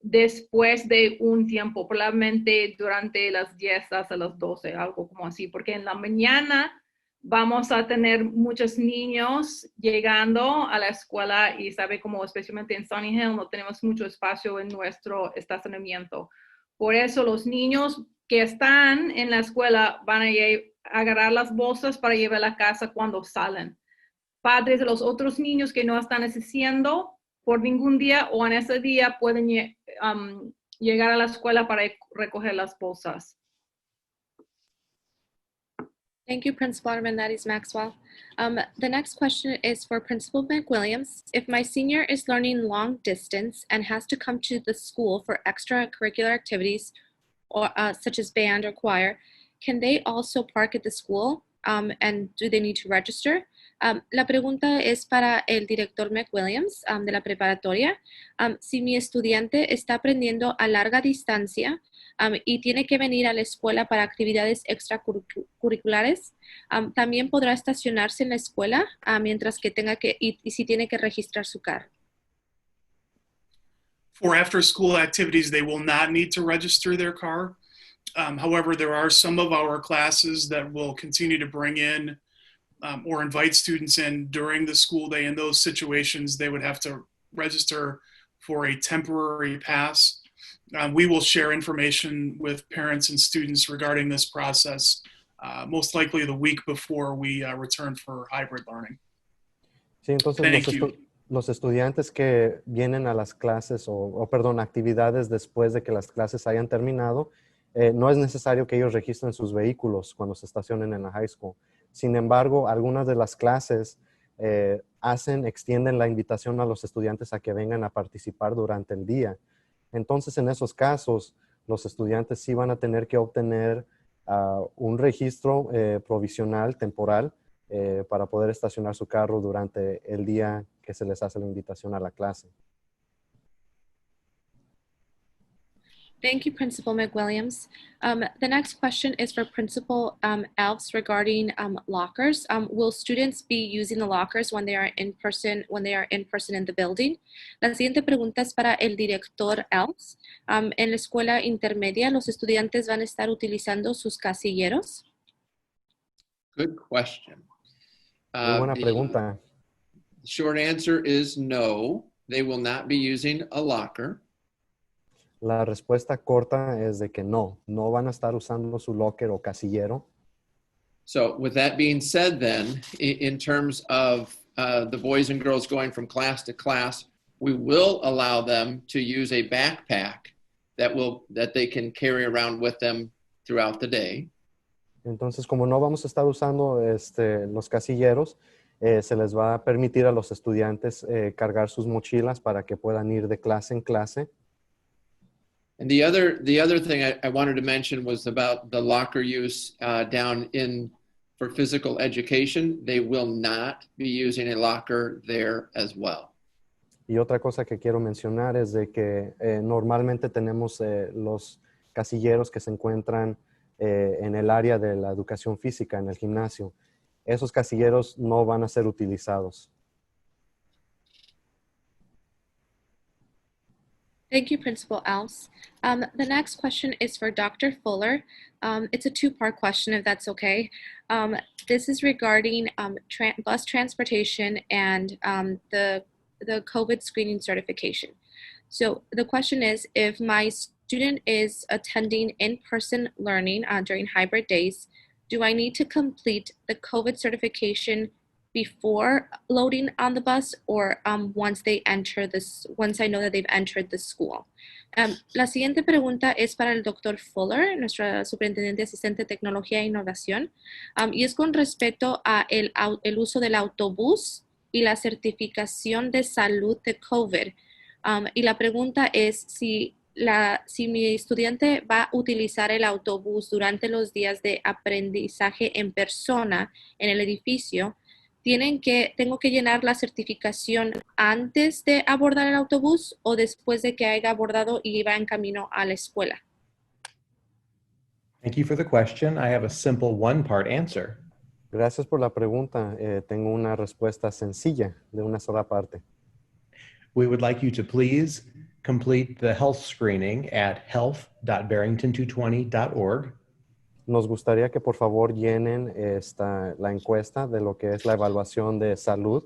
después de un tiempo, probablemente durante las 10 hasta las 12, algo como así, porque en la mañana vamos a tener muchos niños llegando a la escuela y sabe como especialmente en Sunny Hill no tenemos mucho espacio en nuestro estacionamiento. Por eso los niños que están en la escuela van a agarrar las bolsas para llevar a la casa cuando salen. Padres de los otros niños que no están asistiendo por ningún día o en ese día pueden llegar a la escuela para recoger las bolsas. Thank you, Principal Armendariz Maxwell. The next question is for Principal McWilliams. If my senior is learning long distance and has to come to the school for extracurricular activities, or such as band or choir, can they also park at the school? And do they need to register? La pregunta es para el director McWilliams de la preparatoria. Si mi estudiante está aprendiendo a larga distancia y tiene que venir a la escuela para actividades extracurriculares, también podrá estacionarse en la escuela mientras que tenga que, y si tiene que registrar su carro. For after-school activities, they will not need to register their car. However, there are some of our classes that will continue to bring in or invite students in during the school day. In those situations, they would have to register for a temporary pass. We will share information with parents and students regarding this process, most likely the week before we return for hybrid learning. Sí, entonces Thank you. los estudiantes que vienen a las clases perdón, actividades después de que las clases hayan terminado, no es necesario que ellos registren sus vehículos cuando se estacionen en la high school. Sin embargo, algunas de las clases extienden la invitación a los estudiantes a que vengan a participar durante el día. Entonces, en esos casos, los estudiantes sí van a tener que obtener un registro provisional, temporal, para poder estacionar su carro durante el día que se les hace la invitación a la clase. Thank you, Principal McWilliams. The next question is for Principal Alves regarding lockers. Will students be using the lockers when they are in person in the building? La siguiente pregunta es para el director Alves. En la escuela intermedia, ¿los estudiantes van a estar utilizando sus casilleros? Good question. Muy buena pregunta. The short answer is no, they will not be using a locker. La respuesta corta es de que no van a estar usando su locker o casillero. So with that being said then, in terms of the boys and girls going from class to class, we will allow them to use a backpack that they can carry around with them throughout the day. Entonces, como no vamos a estar usando los casilleros, se les va a permitir a los estudiantes cargar sus mochilas para que puedan ir de clase en clase. And the other thing I wanted to mention was about the locker use down for physical education. They will not be using a locker there as well. Y otra cosa que quiero mencionar es de que normalmente tenemos los casilleros que se encuentran en el área de la educación física, en el gimnasio. Esos casilleros no van a ser utilizados. Thank you, Principal Alves. The next question is for Dr. Fuller. It's a two-part question, if that's okay. This is regarding bus transportation and the COVID screening certification. So the question is, if my student is attending in-person learning during hybrid days, do I need to complete the COVID certification before loading on the bus or once I know that they've entered the school? La siguiente pregunta es para el Dr. Fuller, nuestra superintendente asistente de tecnología e innovación, y es con respecto a el uso del autobús y la certificación de salud de COVID. Y la pregunta es si mi estudiante va a utilizar el autobús durante los días de aprendizaje en persona en el edificio, tengo que llenar la certificación antes de abordar el autobús o después de que haya abordado y va en camino a la escuela. Thank you for the question. I have a simple one-part answer. Gracias por la pregunta. Tengo una respuesta sencilla de una sola parte. We would like you to please complete the health screening at health.barrington220.org. Nos gustaría que por favor llenen la encuesta de lo que es la evaluación de salud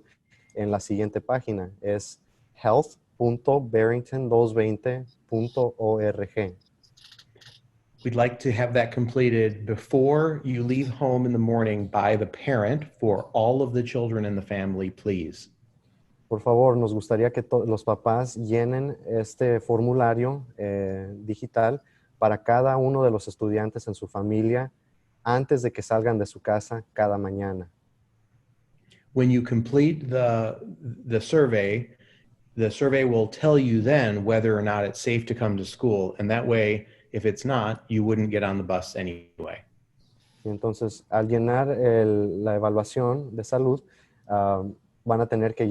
en la siguiente página. Es health.barrington220.org. We'd like to have that completed before you leave home in the morning by the parent for all of the children in the family, please. Por favor, nos gustaría que los papás llenen este formulario digital para cada uno de los estudiantes en su familia antes de que salgan de su casa cada mañana. When you complete the survey will tell you then whether or not it's safe to come to school. And that way, if it's not, you wouldn't get on the bus anyway. Y entonces, al llenar la evaluación de salud, van a tener que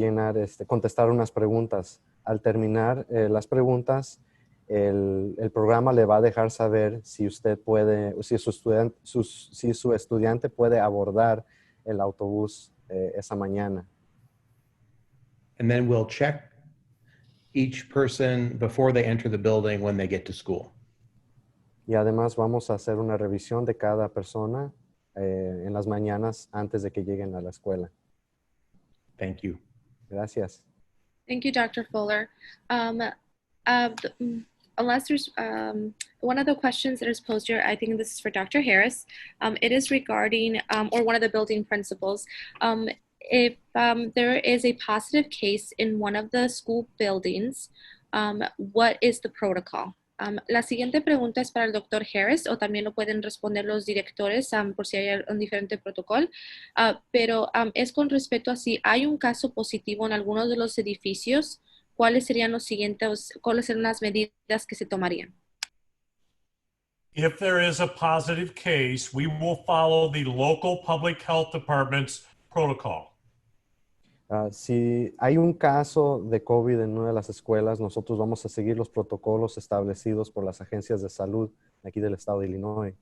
contestar unas preguntas. Al terminar las preguntas, el programa le va a dejar saber si su estudiante puede abordar el autobús esa mañana. And then we'll check each person before they enter the building when they get to school. Y además vamos a hacer una revisión de cada persona en las mañanas antes de que lleguen a la escuela. Thank you. Gracias. Thank you, Dr. Fuller. Unless there's one of the questions that is posed here, I think this is for Dr. Harris. It is regarding, or one of the building principles. If there is a positive case in one of the school buildings, what is the protocol? La siguiente pregunta es para el Dr. Harris, o también lo pueden responder los directores por si hay un diferente protocolo, pero es con respecto a si hay un caso positivo en algunos de los edificios, ¿cuáles serían cuáles serían las medidas que se tomarían? If there is a positive case, we will follow the local public health department's protocol. Si hay un caso de COVID en una de las escuelas, nosotros vamos a seguir los protocolos establecidos por las agencias de salud aquí del estado de Illinois.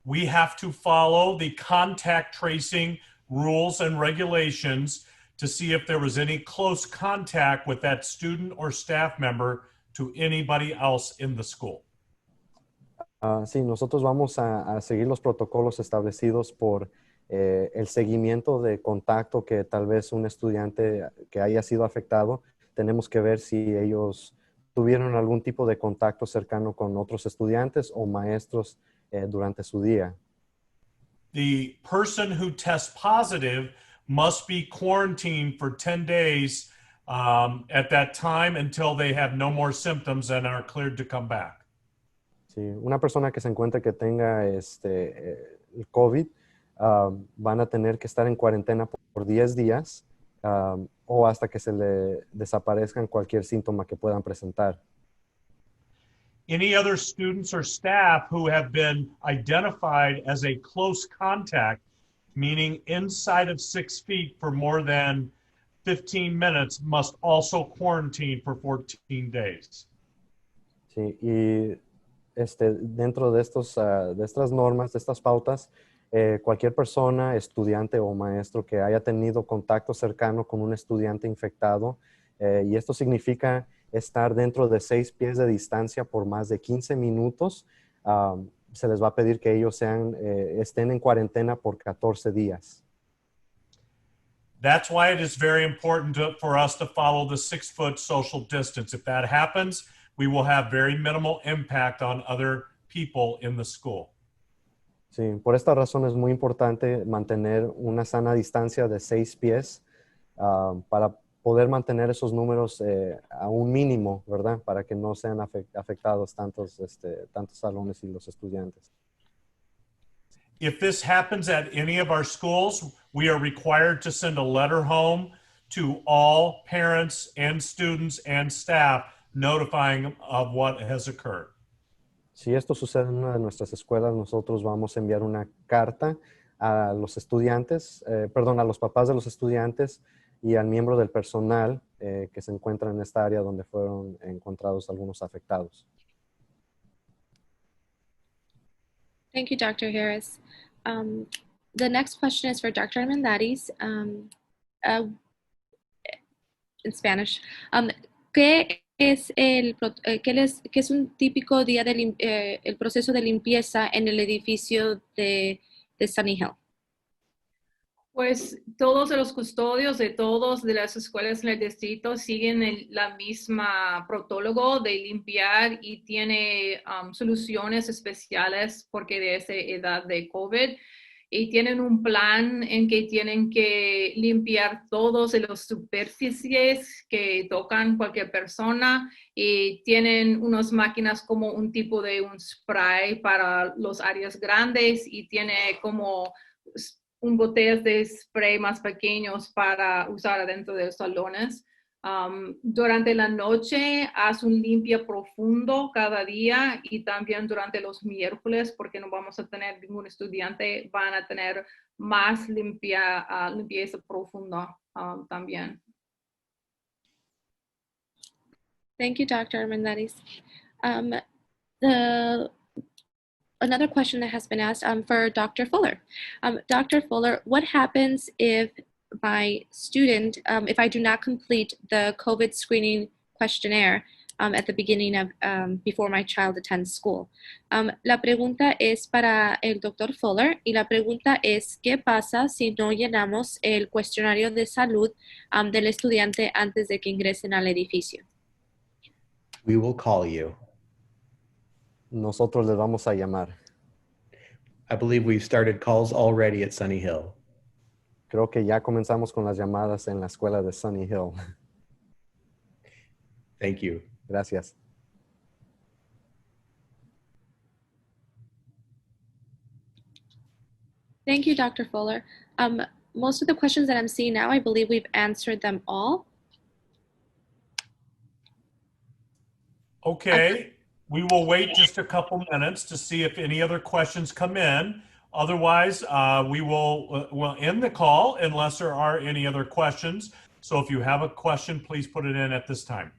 We have to follow the contact tracing rules and regulations to see if there was any close contact with that student or staff member to anybody else in the school. Sí, nosotros vamos a seguir los protocolos establecidos por el seguimiento de contacto que tal vez un estudiante que haya sido afectado, tenemos que ver si ellos tuvieron algún tipo de contacto cercano con otros estudiantes o maestros durante su día. The person who tests positive must be quarantined for 10 days at that time until they have no more symptoms and are cleared to come back. Sí, una persona que se encuentre que tenga el COVID, van a tener que estar en cuarentena por 10 días o hasta que se le desaparezcan cualquier síntoma que puedan presentar. Any other students or staff who have been identified as a close contact, meaning inside of 6 feet for more than 15 minutes, must also quarantine for 14 days. Sí, y dentro de estas normas, de estas pautas, cualquier persona, estudiante o maestro que haya tenido contacto cercano con un estudiante infectado, y esto significa estar dentro de 6 pies de distancia por más de 15 minutos, se les va a pedir que ellos estén en cuarentena por 14 días. That's why it is very important for us to follow the 6-foot social distance. If that happens, we will have very minimal impact on other people in the school. Sí, por esta razón es muy importante mantener una sana distancia de 6 pies para poder mantener esos números a un mínimo, ¿verdad? Para que no sean afectados tantos salones y los estudiantes. If this happens at any of our schools, we are required to send a letter home to all parents and students and staff notifying of what has occurred. Si esto sucede en una de nuestras escuelas, nosotros vamos a enviar una carta a los estudiantes, a los papás de los estudiantes y al miembro del personal que se encuentra en esta área donde fueron encontrados algunos afectados. Thank you, Dr. Harris. The next question is for Dr. Armendariz in Spanish. ¿Qué es un típico día el proceso de limpieza en el edificio de Sunny Hill? Pues todos los custodios de todas las escuelas en el distrito siguen la misma protocolo de limpiar y tiene soluciones especiales porque de esa edad de COVID. Y tienen un plan en que tienen que limpiar todas las superficies que tocan cualquier persona y tienen unas máquinas como un tipo de un spray para las áreas grandes y tiene como un botellas de spray más pequeños para usar adentro de los salones. Durante la noche haz un limpia profundo cada día y también durante los miércoles porque no vamos a tener ningún estudiante, van a tener más limpieza profunda también. Thank you, Dr. Armendariz. Another question that has been asked for Dr. Fuller. Dr. Fuller, what happens if my student, if I do not complete the COVID screening questionnaire, at the beginning of before my child attends school. La pregunta es para el Dr. Fuller y la pregunta es ¿qué pasa si no llenamos el cuestionario de salud del estudiante antes de que ingresen al edificio? We will call you. Nosotros les vamos a llamar. I believe we've started calls already at Sunny Hill. Creo que ya comenzamos con las llamadas en la escuela de Sunny Hill. Thank you. Gracias. Thank you, Dr. Fuller. Most of the questions that I'm seeing now, I believe we've answered them all. Okay, we will wait just a couple minutes to see if any other questions come in. Otherwise, we will we'll end the call unless there are any other questions. So if you have a question, please put it in at this time.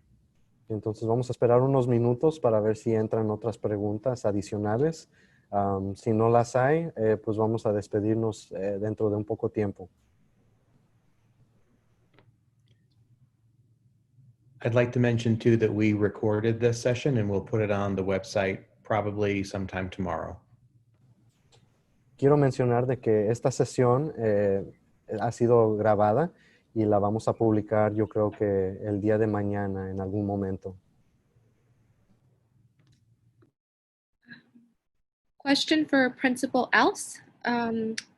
Entonces vamos a esperar unos minutos para ver si entran otras preguntas adicionales. Si no las hay, pues vamos a despedirnos dentro de un poco tiempo. I'd like to mention too that we recorded this session and we'll put it on the website probably sometime tomorrow. Quiero mencionar de que esta sesión ha sido grabada y la vamos a publicar yo creo que el día de mañana en algún momento. Question for Principal Else.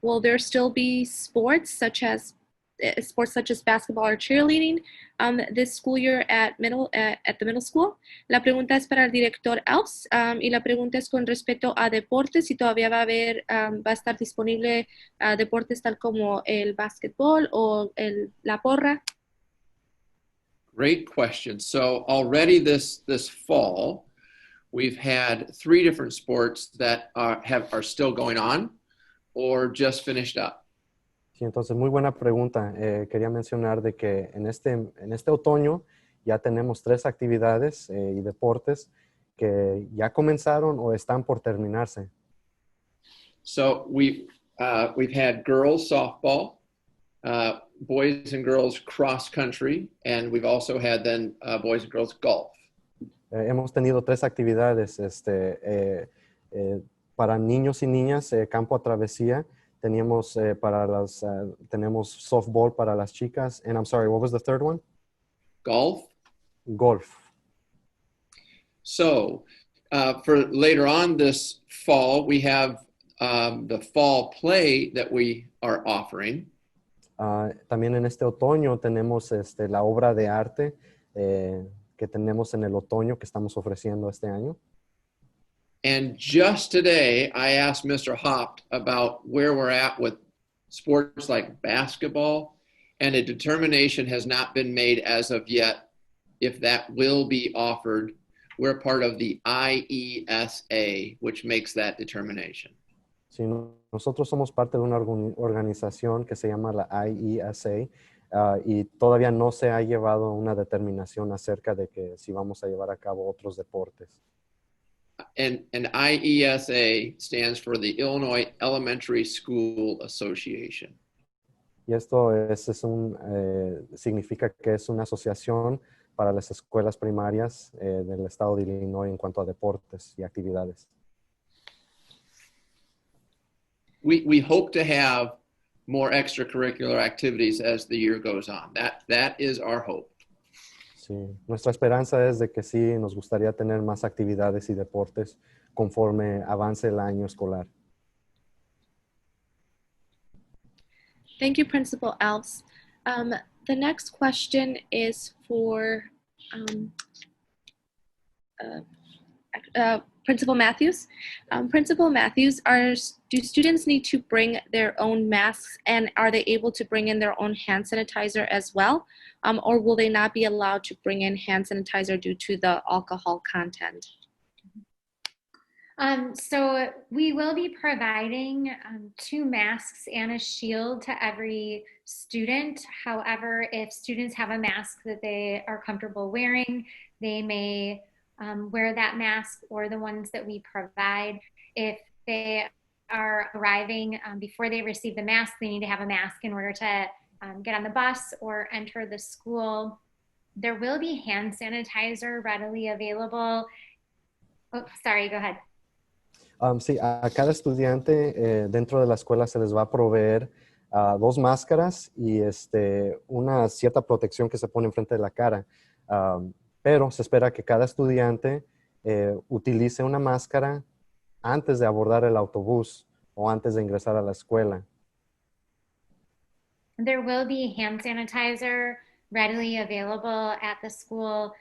Will there still be sports such as basketball or cheerleading this school year at the middle school? La pregunta es para el director Else y la pregunta es con respecto a deportes, si todavía va a estar disponible deportes tal como el básquetbol o la porra. Great question. So already this fall, we've had 3 different sports that are still going on or just finished up. Sí, entonces muy buena pregunta. Quería mencionar de que en este otoño ya tenemos 3 actividades y deportes que ya comenzaron o están por terminarse. So we've had girls softball, boys and girls cross country, and we've also had then boys and girls golf. Hemos tenido 3 actividades para niños y niñas, campo a travesía. Tenemos tenemos softball para las chicas. And I'm sorry, what was the third one? Golf. Golf. So for later on this fall, we have the fall play that we are offering. También en este otoño tenemos la obra de arte que tenemos en el otoño que estamos ofreciendo este año. And just today, I asked Mr. Hopt about where we're at with sports like basketball, and a determination has not been made as of yet if that will be offered. We're part of the IESA, which makes that determination. Sí, nosotros somos parte de una organización que se llama la IESA y todavía no se ha llevado una determinación acerca de que si vamos a llevar a cabo otros deportes. And IESA stands for the Illinois Elementary School Association. Y esto significa que es una asociación para las escuelas primarias del estado de Illinois en cuanto a deportes y actividades. We hope to have more extracurricular activities as the year goes on. That is our hope. Sí, nuestra esperanza es de que sí nos gustaría tener más actividades y deportes conforme avance el año escolar. Thank you, Principal Alves. The next question is for Principal Matthews. Principal Matthews, do students need to bring their own masks, and are they able to bring in their own hand sanitizer as well? Or will they not be allowed to bring in hand sanitizer due to the alcohol content? So we will be providing 2 masks and a shield to every student. However, if students have a mask that they are comfortable wearing, they may wear that mask or the ones that we provide. If they are arriving before they receive the mask, they need to have a mask in order to get on the bus or enter the school. there will be hand sanitizer readily available. Oh, sorry, go ahead. Sí, a cada estudiante dentro de la escuela se les va a proveer 2 máscaras y una cierta protección que se pone enfrente de la cara. Pero se espera que cada estudiante utilice una máscara antes de abordar el autobús o antes de ingresar a la escuela. There will be hand sanitizer readily available at the school,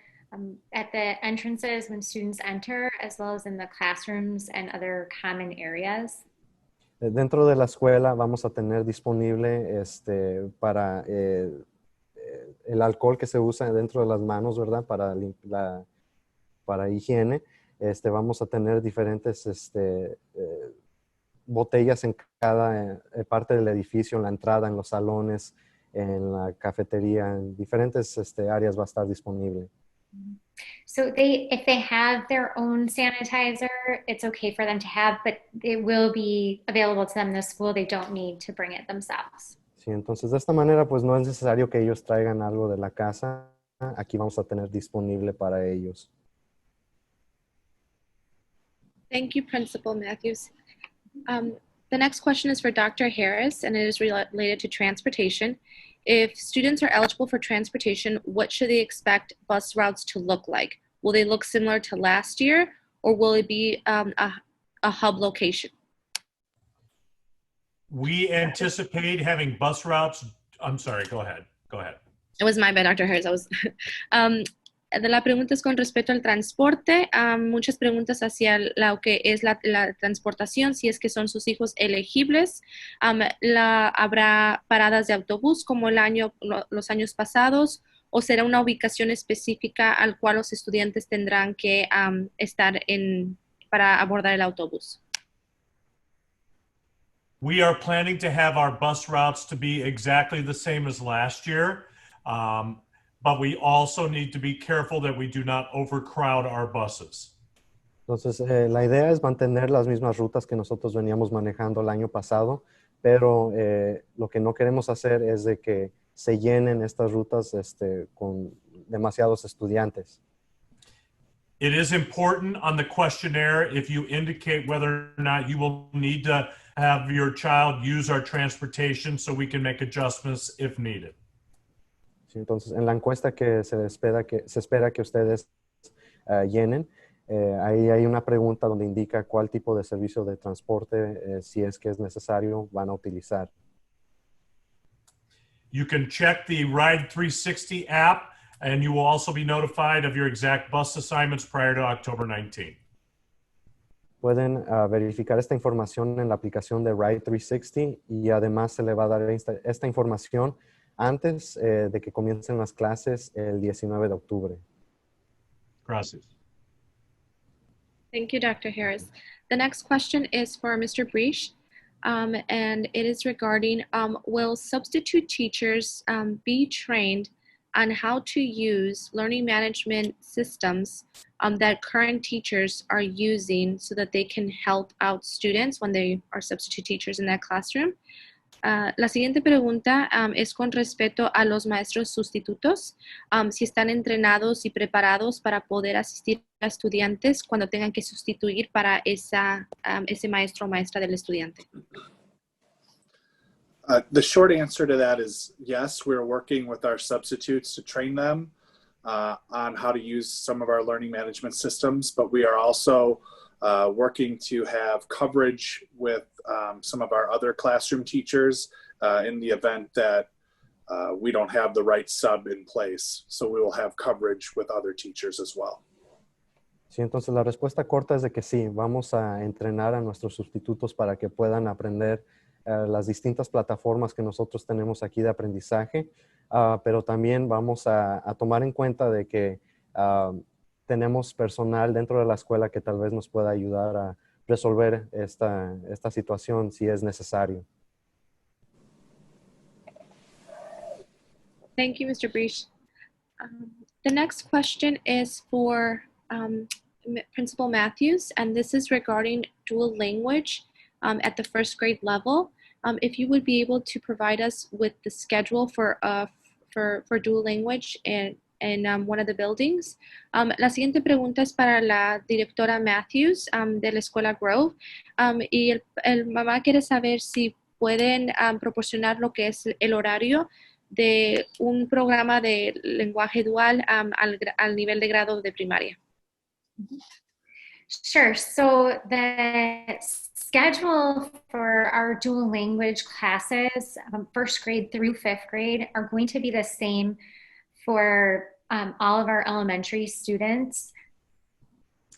at the entrances when students enter, as well as in the classrooms and other common areas. Dentro de la escuela vamos a tener disponible para el alcohol que se usa dentro de las manos, ¿verdad? Para higiene. Vamos a tener diferentes botellas en cada parte del edificio, en la entrada, en los salones, en la cafetería, en diferentes áreas va a estar disponible. So if they have their own sanitizer, it's okay for them to have, but it will be available to them in the school. They don't need to bring it themselves. Sí, entonces de esta manera pues no es necesario que ellos traigan algo de la casa. Aquí vamos a tener disponible para ellos. Thank you, Principal Matthews. The next question is for Dr. Harris, and it is related to transportation. If students are eligible for transportation, what should they expect bus routes to look like? Will they look similar to last year, or will it be a hub location? We anticipate having bus routes. I'm sorry, go ahead. Go ahead. It was my bad, Dr. Harris. La pregunta es con respecto al transporte. Muchas preguntas hacia lo que es la transportación, si es que son sus hijos elegibles. ¿Habrá paradas de autobús como los años pasados, o será una ubicación específica al cual los estudiantes tendrán que estar para abordar el autobús? We are planning to have our bus routes to be exactly the same as last year. But we also need to be careful that we do not overcrowd our buses. Entonces, la idea es mantener las mismas rutas que nosotros veníamos manejando el año pasado, pero lo que no queremos hacer es de que se llenen estas rutas con demasiados estudiantes. It is important on the questionnaire if you indicate whether or not you will need to have your child use our transportation so we can make adjustments if needed. Sí, entonces, en la encuesta que se espera que ustedes llenen, ahí hay una pregunta donde indica cuál tipo de servicio de transporte, si es que es necesario, van a utilizar. You can check the Ride 360 app, and you will also be notified of your exact bus assignments prior to October 19. Pueden verificar esta información en la aplicación de Ride 360 y además se le va a dar esta información antes de que comiencen las clases el 19 de octubre. Gracias. Thank you, Dr. Harris. The next question is for Mr. Breach, and it is regarding, will substitute teachers be trained on how to use learning management systems that current teachers are using so that they can help out students when they are substitute teachers in that classroom? La siguiente pregunta es con respecto a los maestros sustitutos, si están entrenados y preparados para poder asistir a estudiantes cuando tengan que sustituir para ese maestro o maestra del estudiante. The short answer to that is yes, we're working with our substitutes to train them on how to use some of our learning management systems, but we are also working to have coverage with some of our other classroom teachers in the event that we don't have the right sub in place. So we will have coverage with other teachers as well. Sí, entonces la respuesta corta es de que sí, vamos a entrenar a nuestros sustitutos para que puedan aprender las distintas plataformas que nosotros tenemos aquí de aprendizaje, pero también vamos a tomar en cuenta de que tenemos personal dentro de la escuela que tal vez nos pueda ayudar a resolver esta situación si es necesario. Thank you, Mr. Breach. The next question is for Principal Matthews, and this is regarding dual language at the first grade level. If you would be able to provide us with the schedule for dual language in one of the buildings. La siguiente pregunta es para la directora Matthews de la escuela Grove. Y el mamá quiere saber si pueden proporcionar lo que es el horario de un programa de lenguaje dual al nivel de grado de primaria. Sure. So the schedule for our dual language classes, first grade through fifth grade, are going to be the same for all of our elementary students.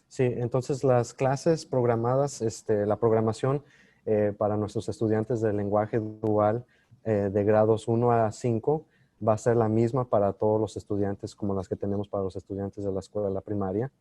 Sí, entonces las clases programadas, la programación para nuestros estudiantes de lenguaje dual de grados 1 a 5 va a ser la misma para todos los estudiantes como las que tenemos para los estudiantes de la escuela de la primaria.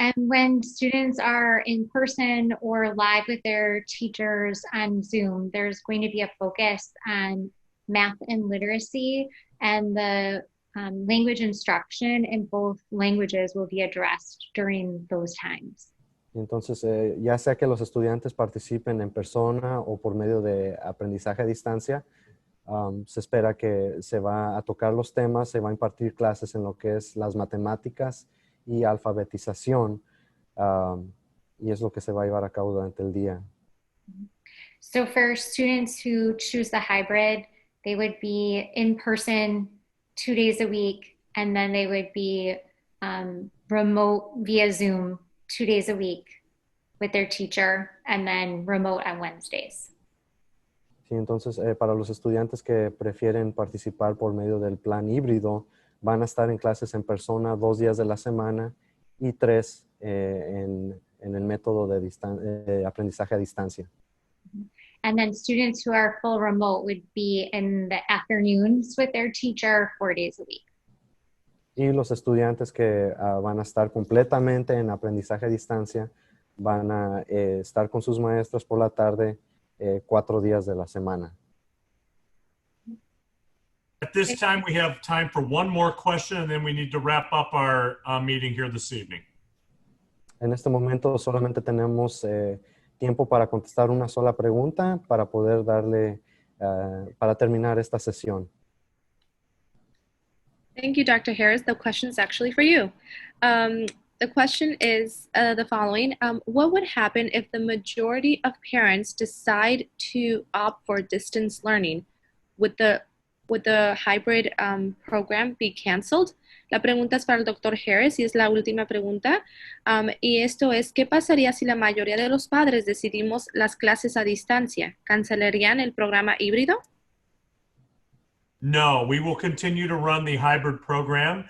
And when students are in person or live with their teachers on Zoom, there's going to be a focus on math and literacy, and the language instruction in both languages will be addressed during those times. Entonces, ya sea que los estudiantes participen en persona o por medio de aprendizaje a distancia, se espera que se va a tocar los temas, se va a impartir clases en lo que es las matemáticas y alfabetización, y es lo que se va a llevar a cabo durante el día. So for students who choose the hybrid, they would be in person 2 days a week, and then they would be remote via Zoom 2 days a week with their teacher, and then remote on Wednesdays. Sí, entonces, para los estudiantes que prefieren participar por medio del plan híbrido, van a estar en clases en persona 2 días de la semana y 3 en el método de aprendizaje a distancia. And then students who are full remote would be in the afternoons with their teacher 4 days a week. Y los estudiantes que van a estar completamente en aprendizaje a distancia van a estar con sus maestros por la tarde 4 días de la semana. At this time, we have time for one more question, and then we need to wrap up our meeting here this evening. En este momento solamente tenemos tiempo para contestar una sola pregunta para poder para terminar esta sesión. Thank you, Dr. Harris. The question is actually for you. The question is the following. What would happen if the majority of parents decide to opt for distance learning? Would the hybrid program be canceled? La pregunta es para el Dr. Harris y es la última pregunta. Y esto es, ¿qué pasaría si la mayoría de los padres decidimos las clases a distancia? ¿Cancelarían el programa híbrido? No, we will continue to run the hybrid program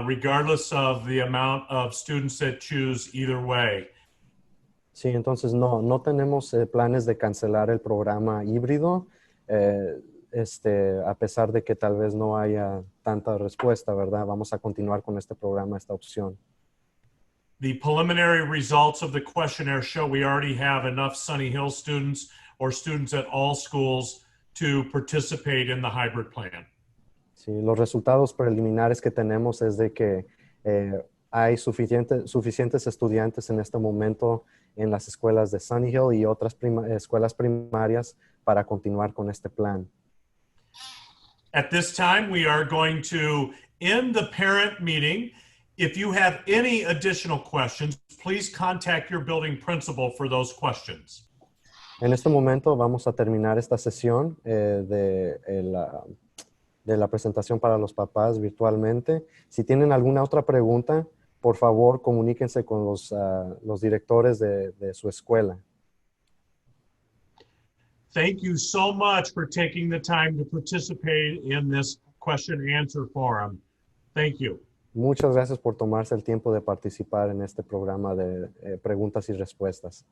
regardless of the amount of students that choose either way. Sí, entonces no tenemos planes de cancelar el programa híbrido, a pesar de que tal vez no haya tanta respuesta, ¿verdad? Vamos a continuar con este programa, esta opción. The preliminary results of the questionnaire show we already have enough Sunny Hill students or students at all schools to participate in the hybrid plan. Sí, los resultados preliminares que tenemos es de que hay suficientes estudiantes en este momento en las escuelas de Sunny Hill y otras escuelas primarias para continuar con este plan. At this time, we are going to end the parent meeting. If you have any additional questions, please contact your building principal for those questions. En este momento vamos a terminar esta sesión de la presentación para los papás virtualmente. Si tienen alguna otra pregunta, por favor, comuníquense con los directores de su escuela. Thank you so much for taking the time to participate in this question and answer forum. Thank you. Muchas gracias por tomarse el tiempo de participar en este programa de preguntas y respuestas.